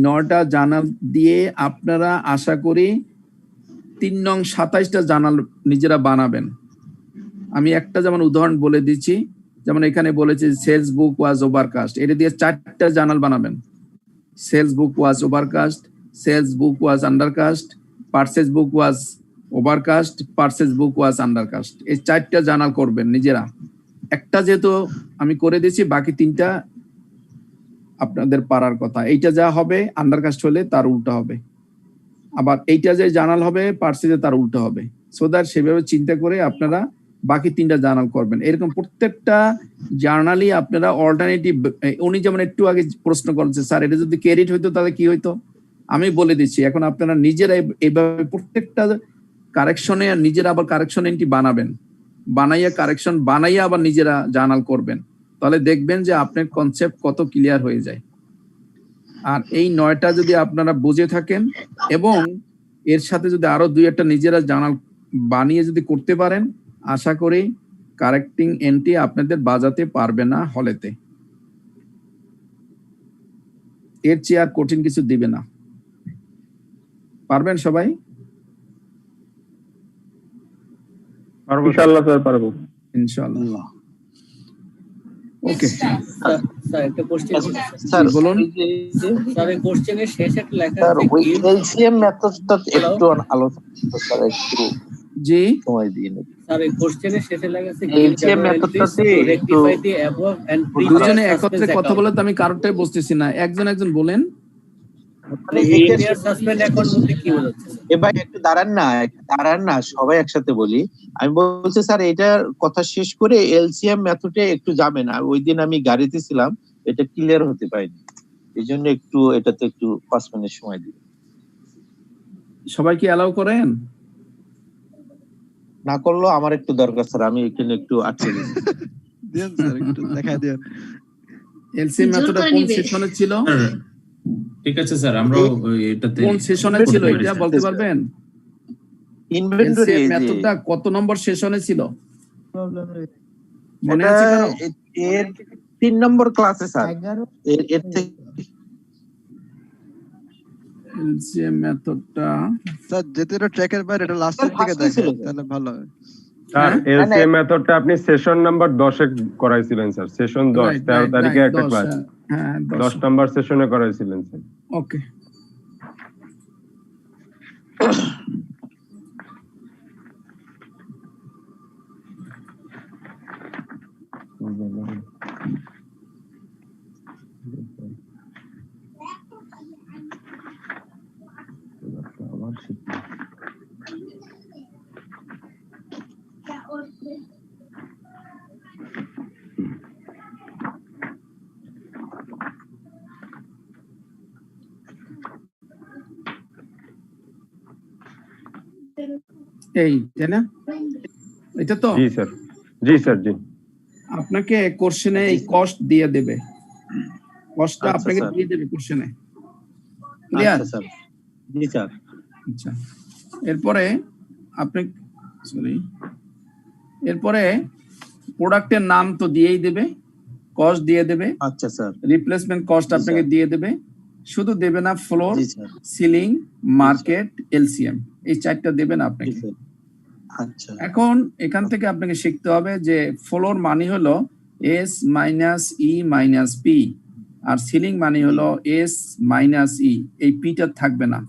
9টা জার্নাল দিয়ে আপনারা আশা করি 3 নং 27টা জার্নাল নিজেরা বানাবেন। আমি একটা যেমন উদাহরণ বলে দিচ্ছি, যেমন এখানে বলেছে সেলস বুক ওয়াজ ওভারকাস্ট, এটা দিয়ে 4টা জার্নাল বানাবেন। Sales book was overcast, sales book was আন্ডারকাস্ট, purchase book was overcast, purchase বুক ওয়াজ আন্ডারকাস্ট। এই 4টা জার্নাল করবেন নিজেরা। একটা যেহেতু আমি করে দিয়েছি, বাকি 3টা আপনাদের পারার কথা। এইটা যা হবে আন্ডারকাস্ট হলে তার উল্টা হবে, আবার এইটা যে জার্নাল হবে পারচেজে তার উল্টা হবে, সো দ্যাট সেভাবে চিন্তা করে আপনারা বাকি 3টা জার্নাল করবেন। এরকম প্রত্যেকটা জার্নালই আপনারা অল্টারনেটিভ, উনি যেমন একটু আগে প্রশ্ন করেছে স্যার এটা যদি ক্রেডিট হইতো তাহলে কি হইতো, আমি বলে দিচ্ছি। এখন আপনারা নিজেরা এইভাবে প্রত্যেকটা কারেকশনে নিজেরা আবার কারেকশন এন্ট্রি বানাবেন, বানাইয়া কারেকশন বানাইয়া আবার নিজেরা জার্নাল করবেন, তাহলে দেখবেন যে আপনার কনসেপ্ট কত ক্লিয়ার হয়ে যায়। আর এই 9টা যদি আপনারা বুঝে থাকেন এবং এর সাথে যদি আরো 2-1টা নিজেরা জার্নাল বানিয়ে যদি করতে পারেন, আশা করি কারেক্টিং এন্ট্রি আপনাদের বাজাতে পারবে না হলেতে, এর চেয়ে আর কঠিন কিছু দিবে না। পারবেন সবাই? ইনশাআল্লাহ স্যার পারবো। ইনশাআল্লাহ। ওকে স্যার একটা কোশ্চেন স্যার বলুন। স্যার এই কোশ্চেনের শেষে একটা লেখা স্যার আছে ওই এলসিএম মেথডটা একটু আলোচনা স্যার একটু জি সময় দিন। স্যার এই কোশ্চেনের শেষে লেখা আছে এলসিএম মেথডটাতে রেকটিফাই দি অ্যাবভ এন্ড দুজনে একত্রে কথা বলে তো আমি কারোরটাই বুঝতেছি না, একজন বলেন। মানে প্রিভিয়াস সাসপেন্ড অ্যাকাউন্ট বলতে কি বোঝাচ্ছে? এবার একটু দাঁড়ান না সবাই একসাথে বলি। আমি বলছি স্যার এটার কথা শেষ করে এলসিএম মেথডে একটু যাবে না, ওই দিন আমি গাড়িতে ছিলাম, এটা ক্লিয়ার হতে পারিনি, এই জন্য একটু এটাতে একটু 5 মিনিট সময় দিন। সবাই কি অ্যালাউ করেন? না করলেও আমার একটু দরকার স্যার, আমি এখানে একটু আটকে গেছি। দেন স্যার একটু দেখাই দেন। এলসিএম মেথডটা কোন সেশনে ছিল? ঠিক আছে স্যার, আমরা এটাতে কোন সেশনে ছিল এটা বলতে পারবেন? ইনভেন্টরি মেথডটা কত নম্বর সেশনে ছিল মনে আছে কারো? এর 3 নম্বর ক্লাসে স্যার। এর থেকে এলসিএম মেথডটা স্যার যেটা ট্র্যাকের বাইরে এটা লাস্টের দিকে দেখেন তাহলে ভালো হয়। স্যার এলসিএম মেথডটা আপনি সেশন নাম্বার 10 এ করাইছিলেন স্যার, সেশন 10 13 তারিখে একটা ক্লাস। হ্যাঁ 10 নাম্বার সেশনে করাইছিলেন স্যার। ওকে এই তাই না? এটা তো জি স্যার, জি স্যার, জি। আপনাকে কোশ্চেনে এই কস্ট দিয়ে দেবে, কস্টটা আচ্ছা, আপনাকে স্যার। দিয়ে দেবে কোশ্চেনে। ক্লিয়ার? আচ্ছা স্যার, জি স্যার। আচ্ছা এরপরে আপনি এরপরে প্রোডাক্টের নাম তো দিয়েই দেবে, কস্ট দিয়ে দেবে। আচ্ছা স্যার। রিপ্লেসমেন্ট কস্ট আপনাকে দিয়ে দেবে, শুধু দেবে না ফ্লোর, জি স্যার। সিলিং, মার্কেট, এলসিএম, এই 4টা দেবে না আপনাকে। আচ্ছা এখন এখান থেকে আপনাকে শিখতে হবে যে ফ্লোর মানে হলো S minus E minus P, আর সিলিং মানে হলো এস মাইনাস ই, এই পিটা থাকবে না,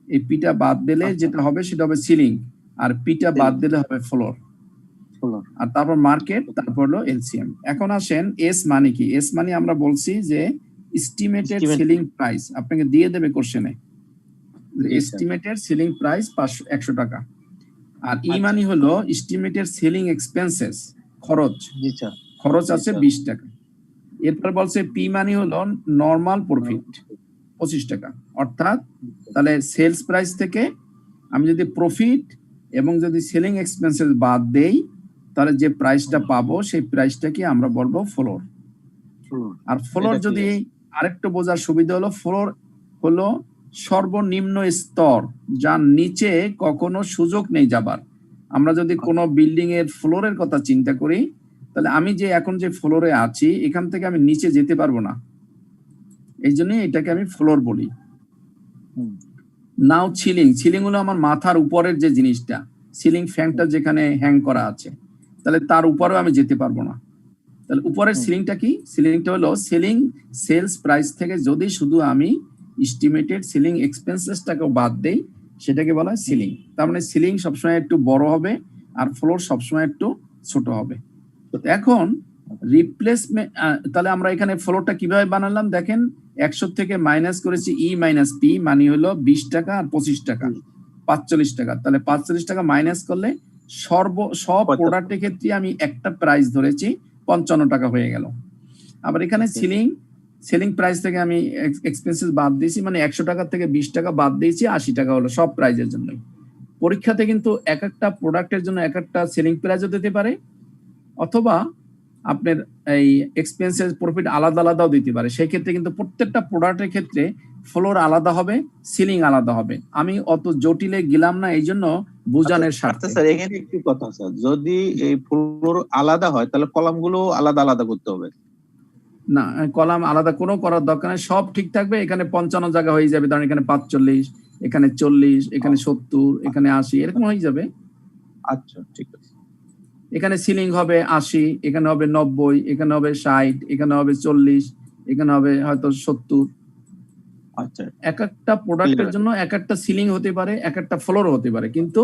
এই পিটা বাদ দিলে যেটা হবে সেটা হবে সিলিং, আর পিটা বাদ দিলে হবে ফ্লোর, আর তারপর মার্কেট, তারপর হলো এলসিএম। এখন আসেন এস মানে কি? এস মানে আমরা বলছি যে এস্টিমেটেড সেলিং প্রাইস আপনাকে দিয়ে দেবে কোশ্চেনে, এস্টিমেটেড সেলিং প্রাইস 100 টাকা। আর ই মানে হলো এস্টিমেটেড সেলিং এক্সপেন্সেস, খরচ, খরচ আছে 20 টাকা। এরপর বলছে পি মানে হলো নরমাল প্রফিট 25 টাকা। অর্থাৎ তাহলে সেলস প্রাইস থেকে আমি যদি প্রফিট এবং যদি সেলিং এক্সপেন্সেস বাদ দেই তাহলে যে প্রাইসটা পাবো সেই প্রাইসটাকে আমরা বলবো ফ্লোর। আর ফ্লোর যদি আরেকটু বোঝার সুবিধা হলো, ফ্লোর হলো সর্বনিম্ন স্তর, যার নিচে কখনো সুযোগ নেই যাবার। আমরা যদি কোনো বিল্ডিং এর ফ্লোরের কথা চিন্তা করি তাহলে আমি যে এখন যে ফ্লোরে আছি এখান থেকে আমি নিচে যেতে পারবো না, এই জন্য এটাকে আমি ফ্লোর বলি। নাও সিলিং, সিলিং হলো আমার মাথার উপরের যে জিনিসটা, সিলিং ফ্যানটা যেখানে হ্যাং করা আছে, তাহলে তার উপরেও আমি যেতে পারবো না। তাহলে উপরের সিলিংটা কি? সিলিংটা হলো সিলিং সেলস প্রাইস থেকে যদি শুধু আমি এস্টিমেটেড সিলিং এক্সপেন্সেসটাকে বাদ দেই সেটাকে বলা হয় সিলিং। তার মানে সিলিং সবসময় একটু বড় হবে আর ফ্লোর সবসময় একটু ছোট হবে। এখন রিপ্লেসমেন্ট, তাহলে আমরা এখানে ফ্লোরটা কিভাবে বানালাম দেখেন, 100 থেকে মাইনাস করেছি ই মাইনাস পি, মানে হলো 20 টাকা আর 25 টাকা, 45 টাকা। তাহলে 45 টাকা মাইনাস করলে সব প্রোডাক্টের ক্ষেত্রে আমি একটা প্রাইস ধরেছি 55 টাকা হয়ে গেল। আবার এখানে সেলিং প্রাইস থেকে আমি এক্সপেন্সেস বাদ দিয়েছি, মানে 100 টাকা থেকে 20 টাকা বাদ দিয়েছি, 80 টাকা হলো সব প্রাইজের জন্য। পরীক্ষাতে কিন্তু এক একটা প্রোডাক্টের জন্য এক একটা সেলিং প্রাইসও দিতে পারে, অথবা আপনার এই এক্সপেন্সেস প্রফিট আলাদা আলাদাও দিতে পারে। সেই ক্ষেত্রে কিন্তু প্রত্যেকটা প্রোডাক্টের ক্ষেত্রে ফ্লোর আলাদা হবে, সিলিং আলাদা হবে। আমি অত জটিলে গেলাম না, এই জন্য বুঝানোর স্বার্থে। স্যার এখানে একটি কথা স্যার, যদি এই ফ্লোর আলাদা হয় তাহলে কলামগুলো আলাদা আলাদা করতে হবে। না, কলাম আলাদা কোনো করার দরকার নেই, সব ঠিক থাকবে। এখানে 55 জায়গা হয়ে যাবে, ধরেন এখানে 45, এখানে 40, এখানে 70, এখানে 80, এরকম হয়ে যাবে। আচ্ছা ঠিক আছে। এখানে সিলিং হবে 80, এখানে হবে 90, এখানে হবে 60, এখানে হবে 40, এখানে হবে হয়তো 70। আচ্ছা, এক একটা প্রোডাক্টের জন্য এক একটা সিলিং হতে পারে, এক একটা ফ্লোর হতে পারে, কিন্তু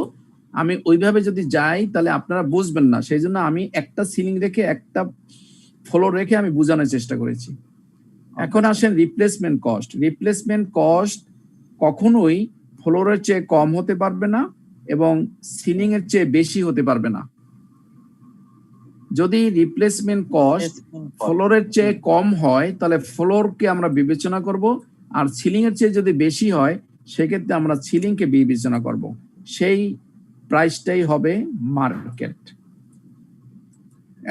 আমি ওইভাবে যদি যাই তাহলে আপনারা বুঝবেন না। সেই জন্য আমি একটা সিলিং রেখে একটা ফ্লোর রেখে আমি বোঝানোর চেষ্টা করেছি। এখন আসেন রিপ্লেসমেন্ট কস্ট। রিপ্লেসমেন্ট কস্ট কখনোই ফ্লোরের চেয়ে কম হতে পারবে না এবং সিলিং এর চেয়ে বেশি হতে পারবে না। যদি রিপ্লেসমেন্ট কস্ট ফ্লোরের চেয়ে কম হয় তাহলে ফ্লোরকে আমরা বিবেচনা করব, আর সিলিং এর চেয়ে যদি বেশি হয় সেক্ষেত্রে আমরা সিলিং কে বিবেচনা করব। সেই প্রাইসটাই হবে মার্কেট।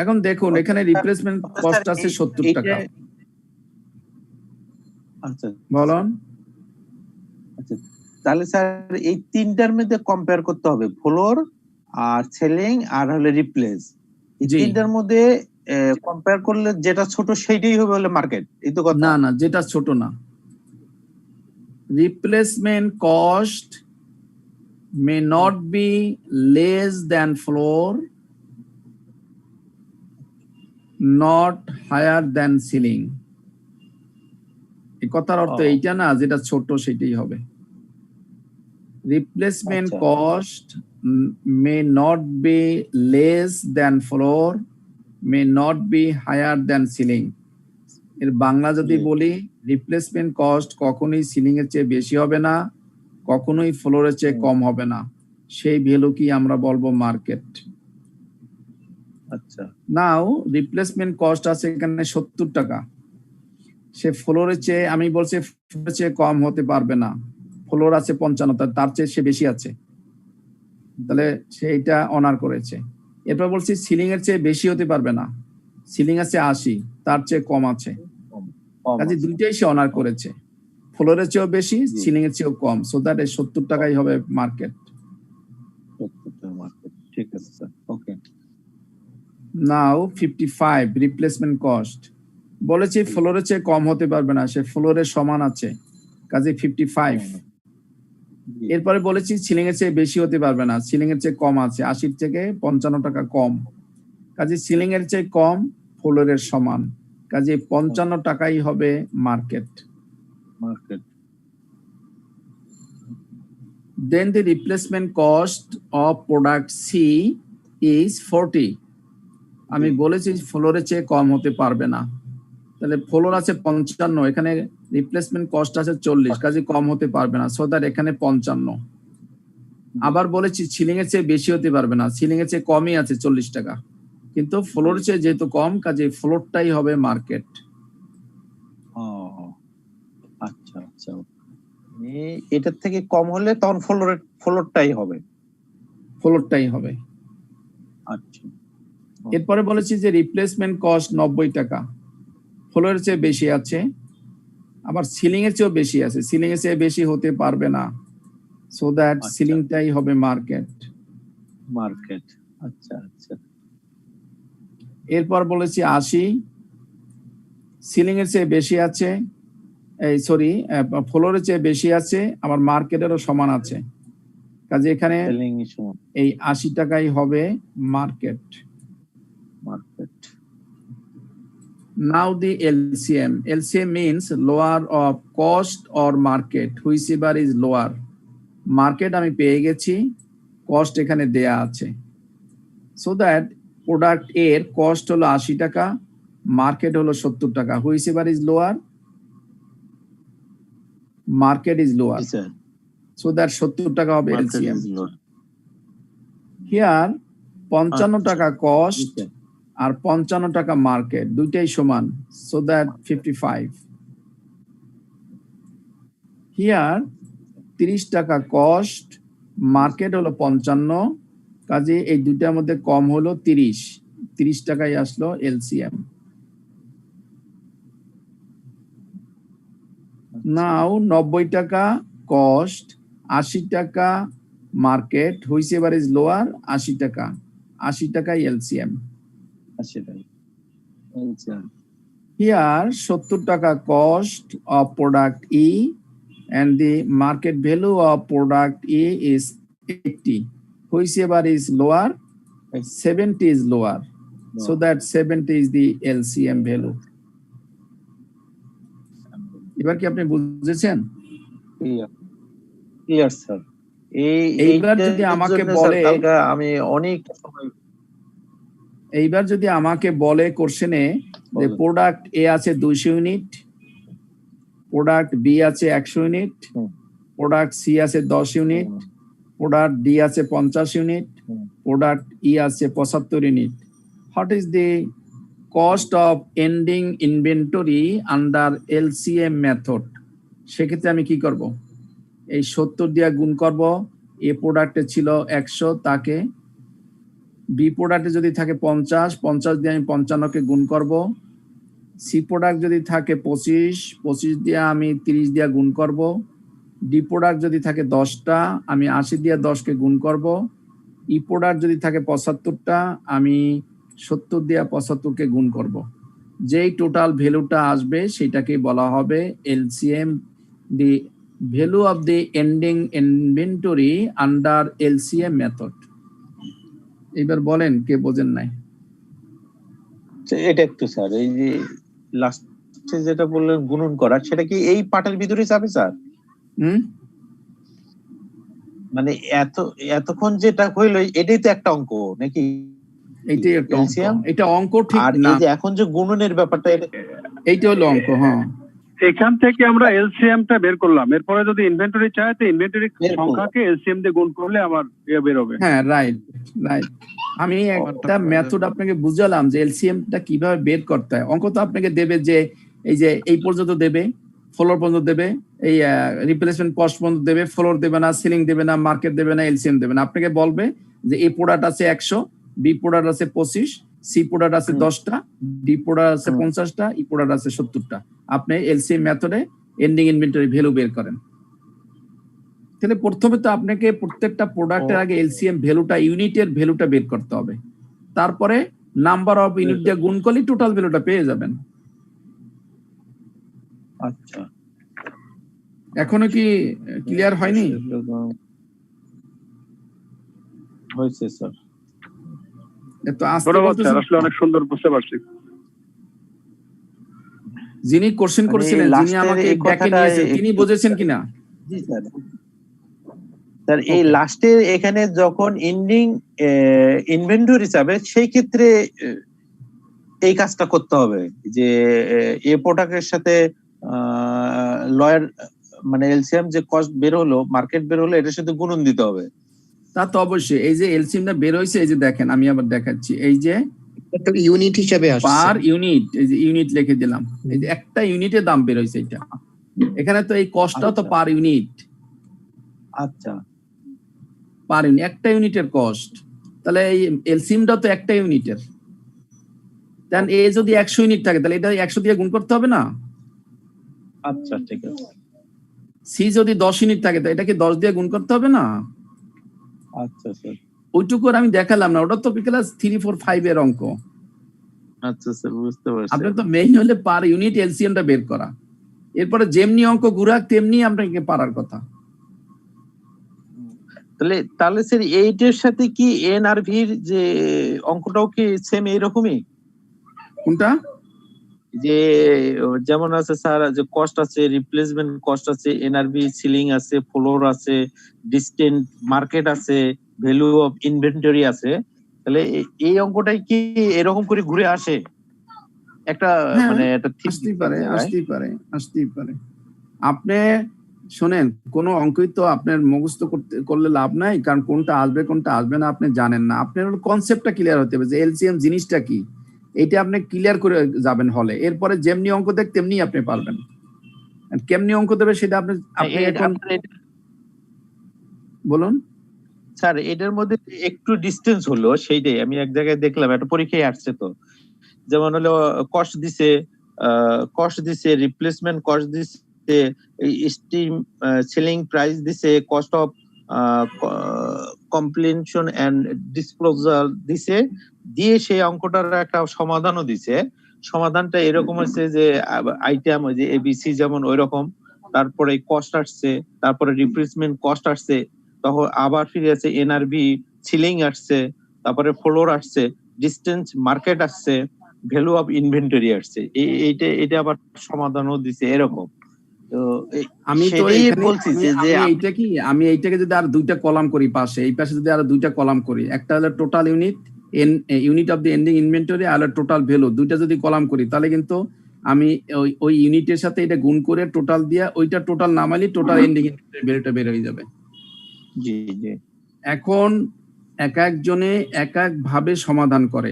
এখন দেখুন এখানে রিপ্লেসমেন্ট কস্ট আছে 70 টাকা। আচ্ছা বলুন। আচ্ছা, তাহলে স্যার এই তিনটার মধ্যে কম্পেয়ার করতে হবে, ফ্লোর আর সেলিং আর হলে রিপ্লেস। এই তিনটার মধ্যে কম্পেয়ার করলে যেটা ছোট সেইটাই হবে হলে মার্কেট, এই তো কথা? না না, যেটা ছোট না। Replacement cost may not be less than floor, not higher than ceiling. এই কথার অর্থ এইটা না যেটা ছোট সেটাই হবে। Replacement cost may not be less than floor, may not be higher than ceiling. এর বাংলা যদি বলি, রিপ্লেসমেন্ট কস্ট কখনোই সিলিং এর চেয়ে বেশি হবে না, কখনোই ফ্লোরের চেয়ে কম হবে না। সেই ভ্যালু কি আমরা বলবো মার্কেট। আচ্ছা, নাও রিপ্লেসমেন্ট কস্ট আছে এখানে 70 টাকা, সে ফ্লোরের চেয়ে আমি বলছি ফ্লোরের চেয়ে কম হতে পারবে না। ফ্লোর আছে 55, তার চেয়ে সে বেশি আছে, তাহলে সে এটা অনার করেছে। এরপর বলছি সিলিং এর চেয়ে বেশি হতে পারবে না, সিলিং আছে 80, তার চেয়ে কম আছে, কাজে দুইটাই সে অনার করেছে, ফ্লোরের চেয়েও বেশি, সিলিং এর চেয়েও কম। সো দ্যাট 70 টাকাই হবে মার্কেট। 70 টাকা মার্কেট, ঠিক আছে স্যার, ওকে। নাও 55 রিপ্লেসমেন্ট কস্ট। বলেছি ফ্লোরের চেয়ে কম হতে পারবে না, সে ফ্লোরের সমান আছে, কাজে 55। এরপরে বলেছি সিলিং এর চেয়ে বেশি হতে পারবে না, সিলিং এর চেয়ে কম আছে, 80 থেকে 55 টাকা কম, কাজে সিলিং এর চেয়ে কম, ফ্লোরের সমান, কাজে 55 টাকাই হবে market. Market. Then the replacement cost of product C is 40. আমি বলেছি ফ্লোরের চেয়ে কম হতে পারবে না, তাহলে ফ্লোর আছে 55, এখানে রিপ্লেসমেন্ট কস্ট আছে 40, কাজে কম হতে পারবে না, সো দ্যাট এখানে 55। আবার বলেছি সিলিং এর চেয়ে বেশি হতে পারবে না, সিলিং এর চেয়ে কমই আছে 40 টাকা, কিন্তু ফ্লোরের চেয়ে যেহেতু কম, কাজে ফ্লোরটাই হবে মার্কেট। আচ্ছা আচ্ছা, এটার থেকে কম হলে তখন ফ্লোরটাই হবে। ফ্লোরটাই হবে। আচ্ছা, এরপরে বলেছি যে রিপ্লেসমেন্ট কস্ট 90 টাকা, ফ্লোরের চেয়ে বেশি আছে, আবার সিলিং এর চেয়েও বেশি আছে, সিলিং এর চেয়ে বেশি হতে পারবে না, সো দ্যাট সিলিংটাই হবে মার্কেট। মার্কেট, আচ্ছা আচ্ছা। এরপর বলেছি 80, সিলিং এর চেয়ে বেশি আছে, এই সরি ফ্লোরের চেয়ে বেশি আছে, আবার মার্কেটেরও সমান আছে, কাজে এখানে এই 80 টাকাই হবে market. Market. Now the LCM. LCM means lower of cost or market, whichever is lower. Market আমি পেয়ে গেছি, কস্ট এখানে দেয়া আছে, so that প্রোডাক্ট এর কস্ট হলো 80 টাকা, মার্কেট হলো 70 টাকা, whichever is lower, market is lower, so that 70 টাকা হবে LCM. Here 55 টাকা কস্ট আর 55 টাকা মার্কেট, দুইটাই সমান, সো দ্যাট 55। হিয়ার 30 টাকা কস্ট, মার্কেট হলো 55, কাজে এই দুইটার মধ্যে কম হলো 30 টাকাই আসলো এলসিএম। নাও 90 টাকা কস্ট, 80 টাকা market which ever is lower 80 টাকা, 80 টাকা এলসিএম। 80 টাকা LCM। Here 70 টাকা cost of product E and the market value of product A is 80. Whichever is lower, 70 is lower. So that 70 is the LCM value. এবার কি আপনি বুঝেছেন? Clear sir. এইবার যদি আমাকে বলে, আমি অনেক সময় এইবার যদি আমাকে বলে কোশ্চেনে যে প্রোডাক্ট এ আছে 200 ইউনিট, প্রোডাক্ট বি আছে 100 ইউনিট, প্রোডাক্ট সি আছে 10 ইউনিট, প্রোডাক্ট ডি আছে 50 ইউনিট, প্রোডাক্ট ই আছে 75 unit, what is the cost of ending inventory under LCM method? সেক্ষেত্রে আমি কি করব? এই 70 দিয়ে গুণ করব। এ প্রোডাক্টে ছিল 100, তাকে বি প্রোডাক্টে যদি থাকে 50, 50 দিয়ে আমি 55 কে গুণ করব। সি প্রোডাক্ট যদি থাকে 25, 25 দিয়ে আমি 30 দিয়ে গুণ করব। ডি প্রোডাক্ট যদি থাকে 10টা, আমি 80 দিয়ে 10 কে গুণ করব। ই প্রোডাক্ট যদি থাকে 75টা, আমি 70 দিয়ে 75 কে গুণ করব। যেই টোটাল ভ্যালুটা আসবে সেটাকে বলা হবে LCM, the value of the ending inventory under LCM method. এবার বলেন কে বোঝেন নাই? এটা একটু স্যার, এই যে লাস্টে যেটা বললেন গুণন করা, সেটা কি এই পার্টের ভিতরে যাবে স্যার? মানে এতক্ষণ যেটা হইলো এটাই তো একটা অঙ্ক নাকি? এইটাই একটা অঙ্ক। এটা অঙ্ক ঠিক আর না, এই যে এখন যে গুণনের ব্যাপারটা, এইটা হলো অঙ্ক। হ্যাঁ, এখান থেকে আমরা এলসিএম টা বের করলাম, এরপরে যদি ইনভেন্টরি চাই তো ইনভেন্টরি সংখ্যাকে এলসিএম দিয়ে গুণ করলে আমার বের হবে। হ্যাঁ, রাইট রাইট। আমি একটা মেথড আপনাকে বুঝালাম যে এলসিএম টা কিভাবে বের করতে হয়। অঙ্ক তো আপনাকে দেবে যে এই যে এই পর্যন্ত দেবে, ফ্লোর পর্যন্ত দেবে, এই রিপ্লেসমেন্ট কস্ট পর্যন্ত দেবে, ফ্লোর দেবে না, সিলিং দেবে না, মার্কেট দেবে না, এলসিএম দেবে না। আপনাকে বলবে যে এই প্রোডাক্ট আছে 100, বি প্রোডাক্ট আছে 25, সি প্রোডাক্ট আছে 10টা, ডি প্রোডাক্ট আছে 50টা, ই প্রোডাক্ট আছে 70টা। আপনি এলসিএম মেথডে এন্ডিং ইনভেন্টরি ভ্যালু বের করেন। তাহলে প্রথমে তো আপনাকে প্রত্যেকটা প্রোডাক্টের আগে এলসিএম ভ্যালুটা, ইউনিটের ভ্যালুটা বের করতে হবে। তারপরে নাম্বার অফ ইউনিট দিয়ে গুণ করলে টোটাল ভ্যালুটা পেয়ে যাবেন। আচ্ছা, এখনো কি ক্লিয়ার হয়নি? হয়েছে স্যার। এত আস্তে বলতেছেন, আসলে অনেক সুন্দর বুঝতে পারছি। যিনি কোশ্চেন করেছিলেন, যিনি আমাকে ডেকে নিয়েছেন, তিনি বুঝেছেন কিনা? জি স্যার। স্যার এই লাস্টে এখানে যখন এন্ডিং ইনভেন্টরি যাবে সেই ক্ষেত্রে এই কাজটা করতে হবে যে এ প্রোডাক্টের সাথে লয়ার মানে এলসিএম যে কস্ট বের হলো, মার্কেট বের হলো, এটার সাথে গুণন দিতে হবে। তা তো অবশ্যই। এই যে এলসিএমটা বের হইছে, এই যে দেখেন আমি আবার দেখাচ্ছি, এই যে ইউনিট হিসেবে আসছে, পার ইউনিট, এই যে ইউনিট লিখে দিলাম, এই যে একটা ইউনিটের দাম বের হইছে এটা। এখানে তো এই কস্টটা তো পার ইউনিট। আচ্ছা, পার ইউনিট, একটা ইউনিটের কস্ট। তাহলে এই এলসিএমটা তো একটা ইউনিটের। দেন এ যদি 100 ইউনিট থাকে তাহলে এটা 100 দিয়ে গুণ করতে হবে না? আচ্ছা, ঠিক আছে। সি যদি 10 ইউনিট থাকে তো এটাকে 10 দিয়ে গুণ করতে হবে না? আচ্ছা স্যার, ওইটুকু আমি দেখালাম না, ওটা তো ক্লাস 3, 4, 5 এর অঙ্ক। আচ্ছা স্যার, বুঝতে পারছি। আপনার তো মেইন হলে পার ইউনিট এলসিএমটা বের করা। এরপরে যেমনি অঙ্ক ঘুরাক তেমনি আপনাকে পারার কথা। তাহলে স্যার এইটার সাথে কি এনআরভির যে অঙ্কটাও কি সেম এইরকমই? কোনটা? যে যেমন আছে স্যার, যে কস্ট আছে, রিপ্লেসমেন্ট কস্ট আছে, এনআরভি, সিলিং আছে, ফ্লোর আছে, ডিসটেন্ট মার্কেট আছে, ভ্যালু অফ ইনভেন্টরি আছে, তাহলে এই অঙ্কটাই কি এরকম করে ঘুরে আসে? একটা মানে একটা আসতেই পারে। আপনি শোনেন, কোন অঙ্কই তো আপনার মুখস্থ করলে লাভ নাই, কারণ কোনটা আসবে কোনটা আসবে না আপনি জানেন না। আপনার কনসেপ্টটা ক্লিয়ার হতে হবে যে এলসিএম জিনিসটা কি, এটা আপনি ক্লিয়ার করে যাবেন হলে। এরপরে যেমনি অঙ্ক দেখ তেমনি আপনি পারবেন। কেমনি অঙ্ক দেবে সেটা আপনি এখন বলুন স্যার। এটার মধ্যে একটু ডিসটেন্স হলো, সেইটাই আমি এক জায়গায় দেখলাম, একটা পরীক্ষায় আসছে তো, যেমন হলো কস্ট দিছে, রিপ্লেসমেন্ট কস্ট দিছে, স্টিম সেলিং প্রাইস দিছে, কস্ট অফ কমপ্লেনশন এন্ড ডিসক্লোজার দিছে, দিয়ে সেই অঙ্কটার একটা সমাধানও দিছে। সমাধানটা এরকম হচ্ছে যে আইটেম ওই যে এবিসি যেমন ওই রকম, তারপরে কস্ট আসছে, তারপরে রিপ্লেসমেন্ট কস্ট আসছে, তখন আবার ফিরে আছে এনআরবি সিলিং আসছে, তারপরে ফ্লোর আসছে, ডিস্টেন্স মার্কেট আসছে, ভ্যালু অফ ইনভেন্টরি আসছে। এইটা আবার সমাধানও দিছে এরকম। তো আমি তো সেটাই এখানে বলছি যে আমি এইটাকে যদি আর দুইটা কলাম করি পাশে, এই পাশে যদি আর দুইটা কলাম করি, একটা হলো total unit of the ending inventory আর টোটাল ভ্যালু, দুইটা যদি কলাম করি তাহলে কিন্তু আমি ওই ইউনিটের সাথে এটা গুণ করে টোটাল দিয়া ওইটা টোটাল নামালি টোটাল এন্ডিং ইনভেন্টরি ভ্যালুটা বের হয়ে যাবে। জি জি। এখন এক একজনে এক এক ভাবে সমাধান করে,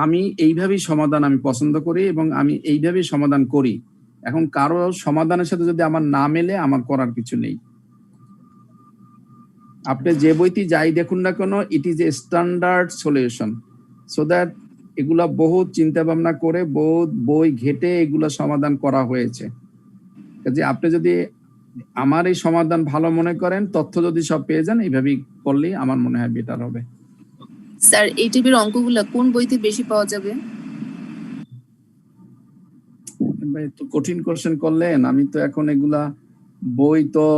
আমি এইভাবেই সমাধান আমি পছন্দ করি এবং আমি এইভাবেই সমাধান করি। এখন কারো সমাধানের সাথে যদি আমার না মেলে আমার করার কিছু নেই। আপনি যে বইটি যাই দেখুন না কেন, it is a standard solution, so that এগুলা বহুত চিন্তা ভাবনা করে বহুত বই ঘেটে এগুলা সমাধান করা হয়েছে। কাজে আপনি যদি আমার এই সমাধান ভালো মনে করেন, তথ্য যদি সব পেয়ে যান, এইভাবেই করলেই আমার মনে হয় বেটার হবে। স্যার এই টাইপের অঙ্কগুলো কোন বইতে বেশি পাওয়া যাবে? ভাই তো কঠিন কোশ্চেন করলেন, আমি তো এখন এগুলা বই তো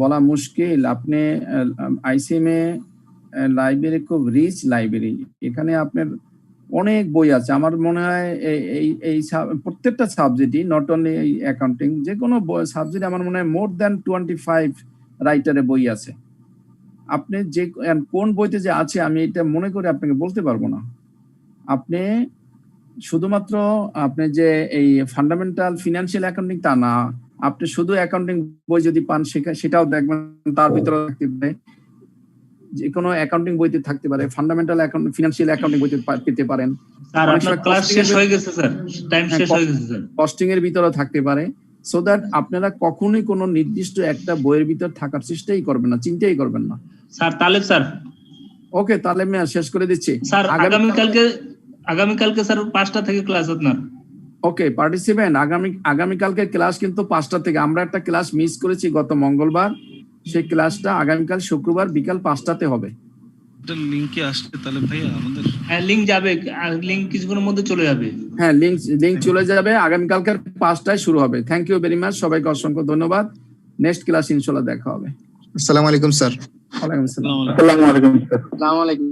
বলা মুশকিল। আপনি আইসিএমএ লাইব্রেরি খুব রিচ লাইব্রেরি, এখানে আপনার অনেক বই আছে। আমার মনে হয় এই প্রত্যেকটা সাবজেক্টই, নট অনলি এই অ্যাকাউন্টিং, যে কোনো সাবজেক্ট আমার মনে হয় মোর দ্যান 25 রাইটারের বই আছে। আপনি যে কোন বইতে যে আছে আমি এটা মনে করে আপনাকে বলতে পারবো না। আপনি শুধুমাত্র আপনি যে এই ফান্ডামেন্টাল ফিনান্সিয়াল অ্যাকাউন্টিং তা না, আপনি শুধু অ্যাকাউন্টিং বই যদি পান সেটাও দেখবেন, তার ভিতরে থাকতে পারে যে কোনো অ্যাকাউন্টিং বইতে থাকতে পারে, ফান্ডামেন্টাল অ্যাকাউন্টিং ফিনান্সিয়াল অ্যাকাউন্টিং বইতে পেতে পারেন। স্যার আপনার ক্লাস শেষ হয়ে গেছে স্যার, টাইম শেষ হয়ে গেছে স্যার। কস্টিং এর ভিতরে থাকতে পারে, সো দ্যাট আপনারা কখনোই কোনো নির্দিষ্ট একটা বইয়ের ভিতর থাকার চেষ্টাই করবেন না, চিন্তাই করবেন না। স্যার তালেব স্যার, ওকে তাহলে আমি শেষ করে দিচ্ছি। স্যার আগামীকালকে স্যার 5টা থেকে ক্লাস আপনার। ওকে পার্টিসিপেন্ট, আগামীকালকে ক্লাস কিন্তু 5টা থেকে। আমরা একটা ক্লাস মিস করেছি গত মঙ্গলবার, সেই ক্লাসটা আগামীকাল শুক্রবার বিকাল 5টাতে হবে। এটা লিংকে আসছে তাহলে ভাইয়া আমাদের? হ্যাঁ লিংক যাবে, লিংক কিছুক্ষণের মধ্যে চলে যাবে। হ্যাঁ লিংক চলে যাবে, আগামীকালকে 5টায় শুরু হবে। থ্যাংক ইউ ভেরি মাচ, সবাইকে অসংখ্য ধন্যবাদ। নেক্সট ক্লাস ইনশাআল্লাহ দেখা হবে। আসসালামু আলাইকুম স্যার। ওয়ালাইকুম আসসালাম। আসসালামু আলাইকুম স্যার। আসসালামু আলাইকুম।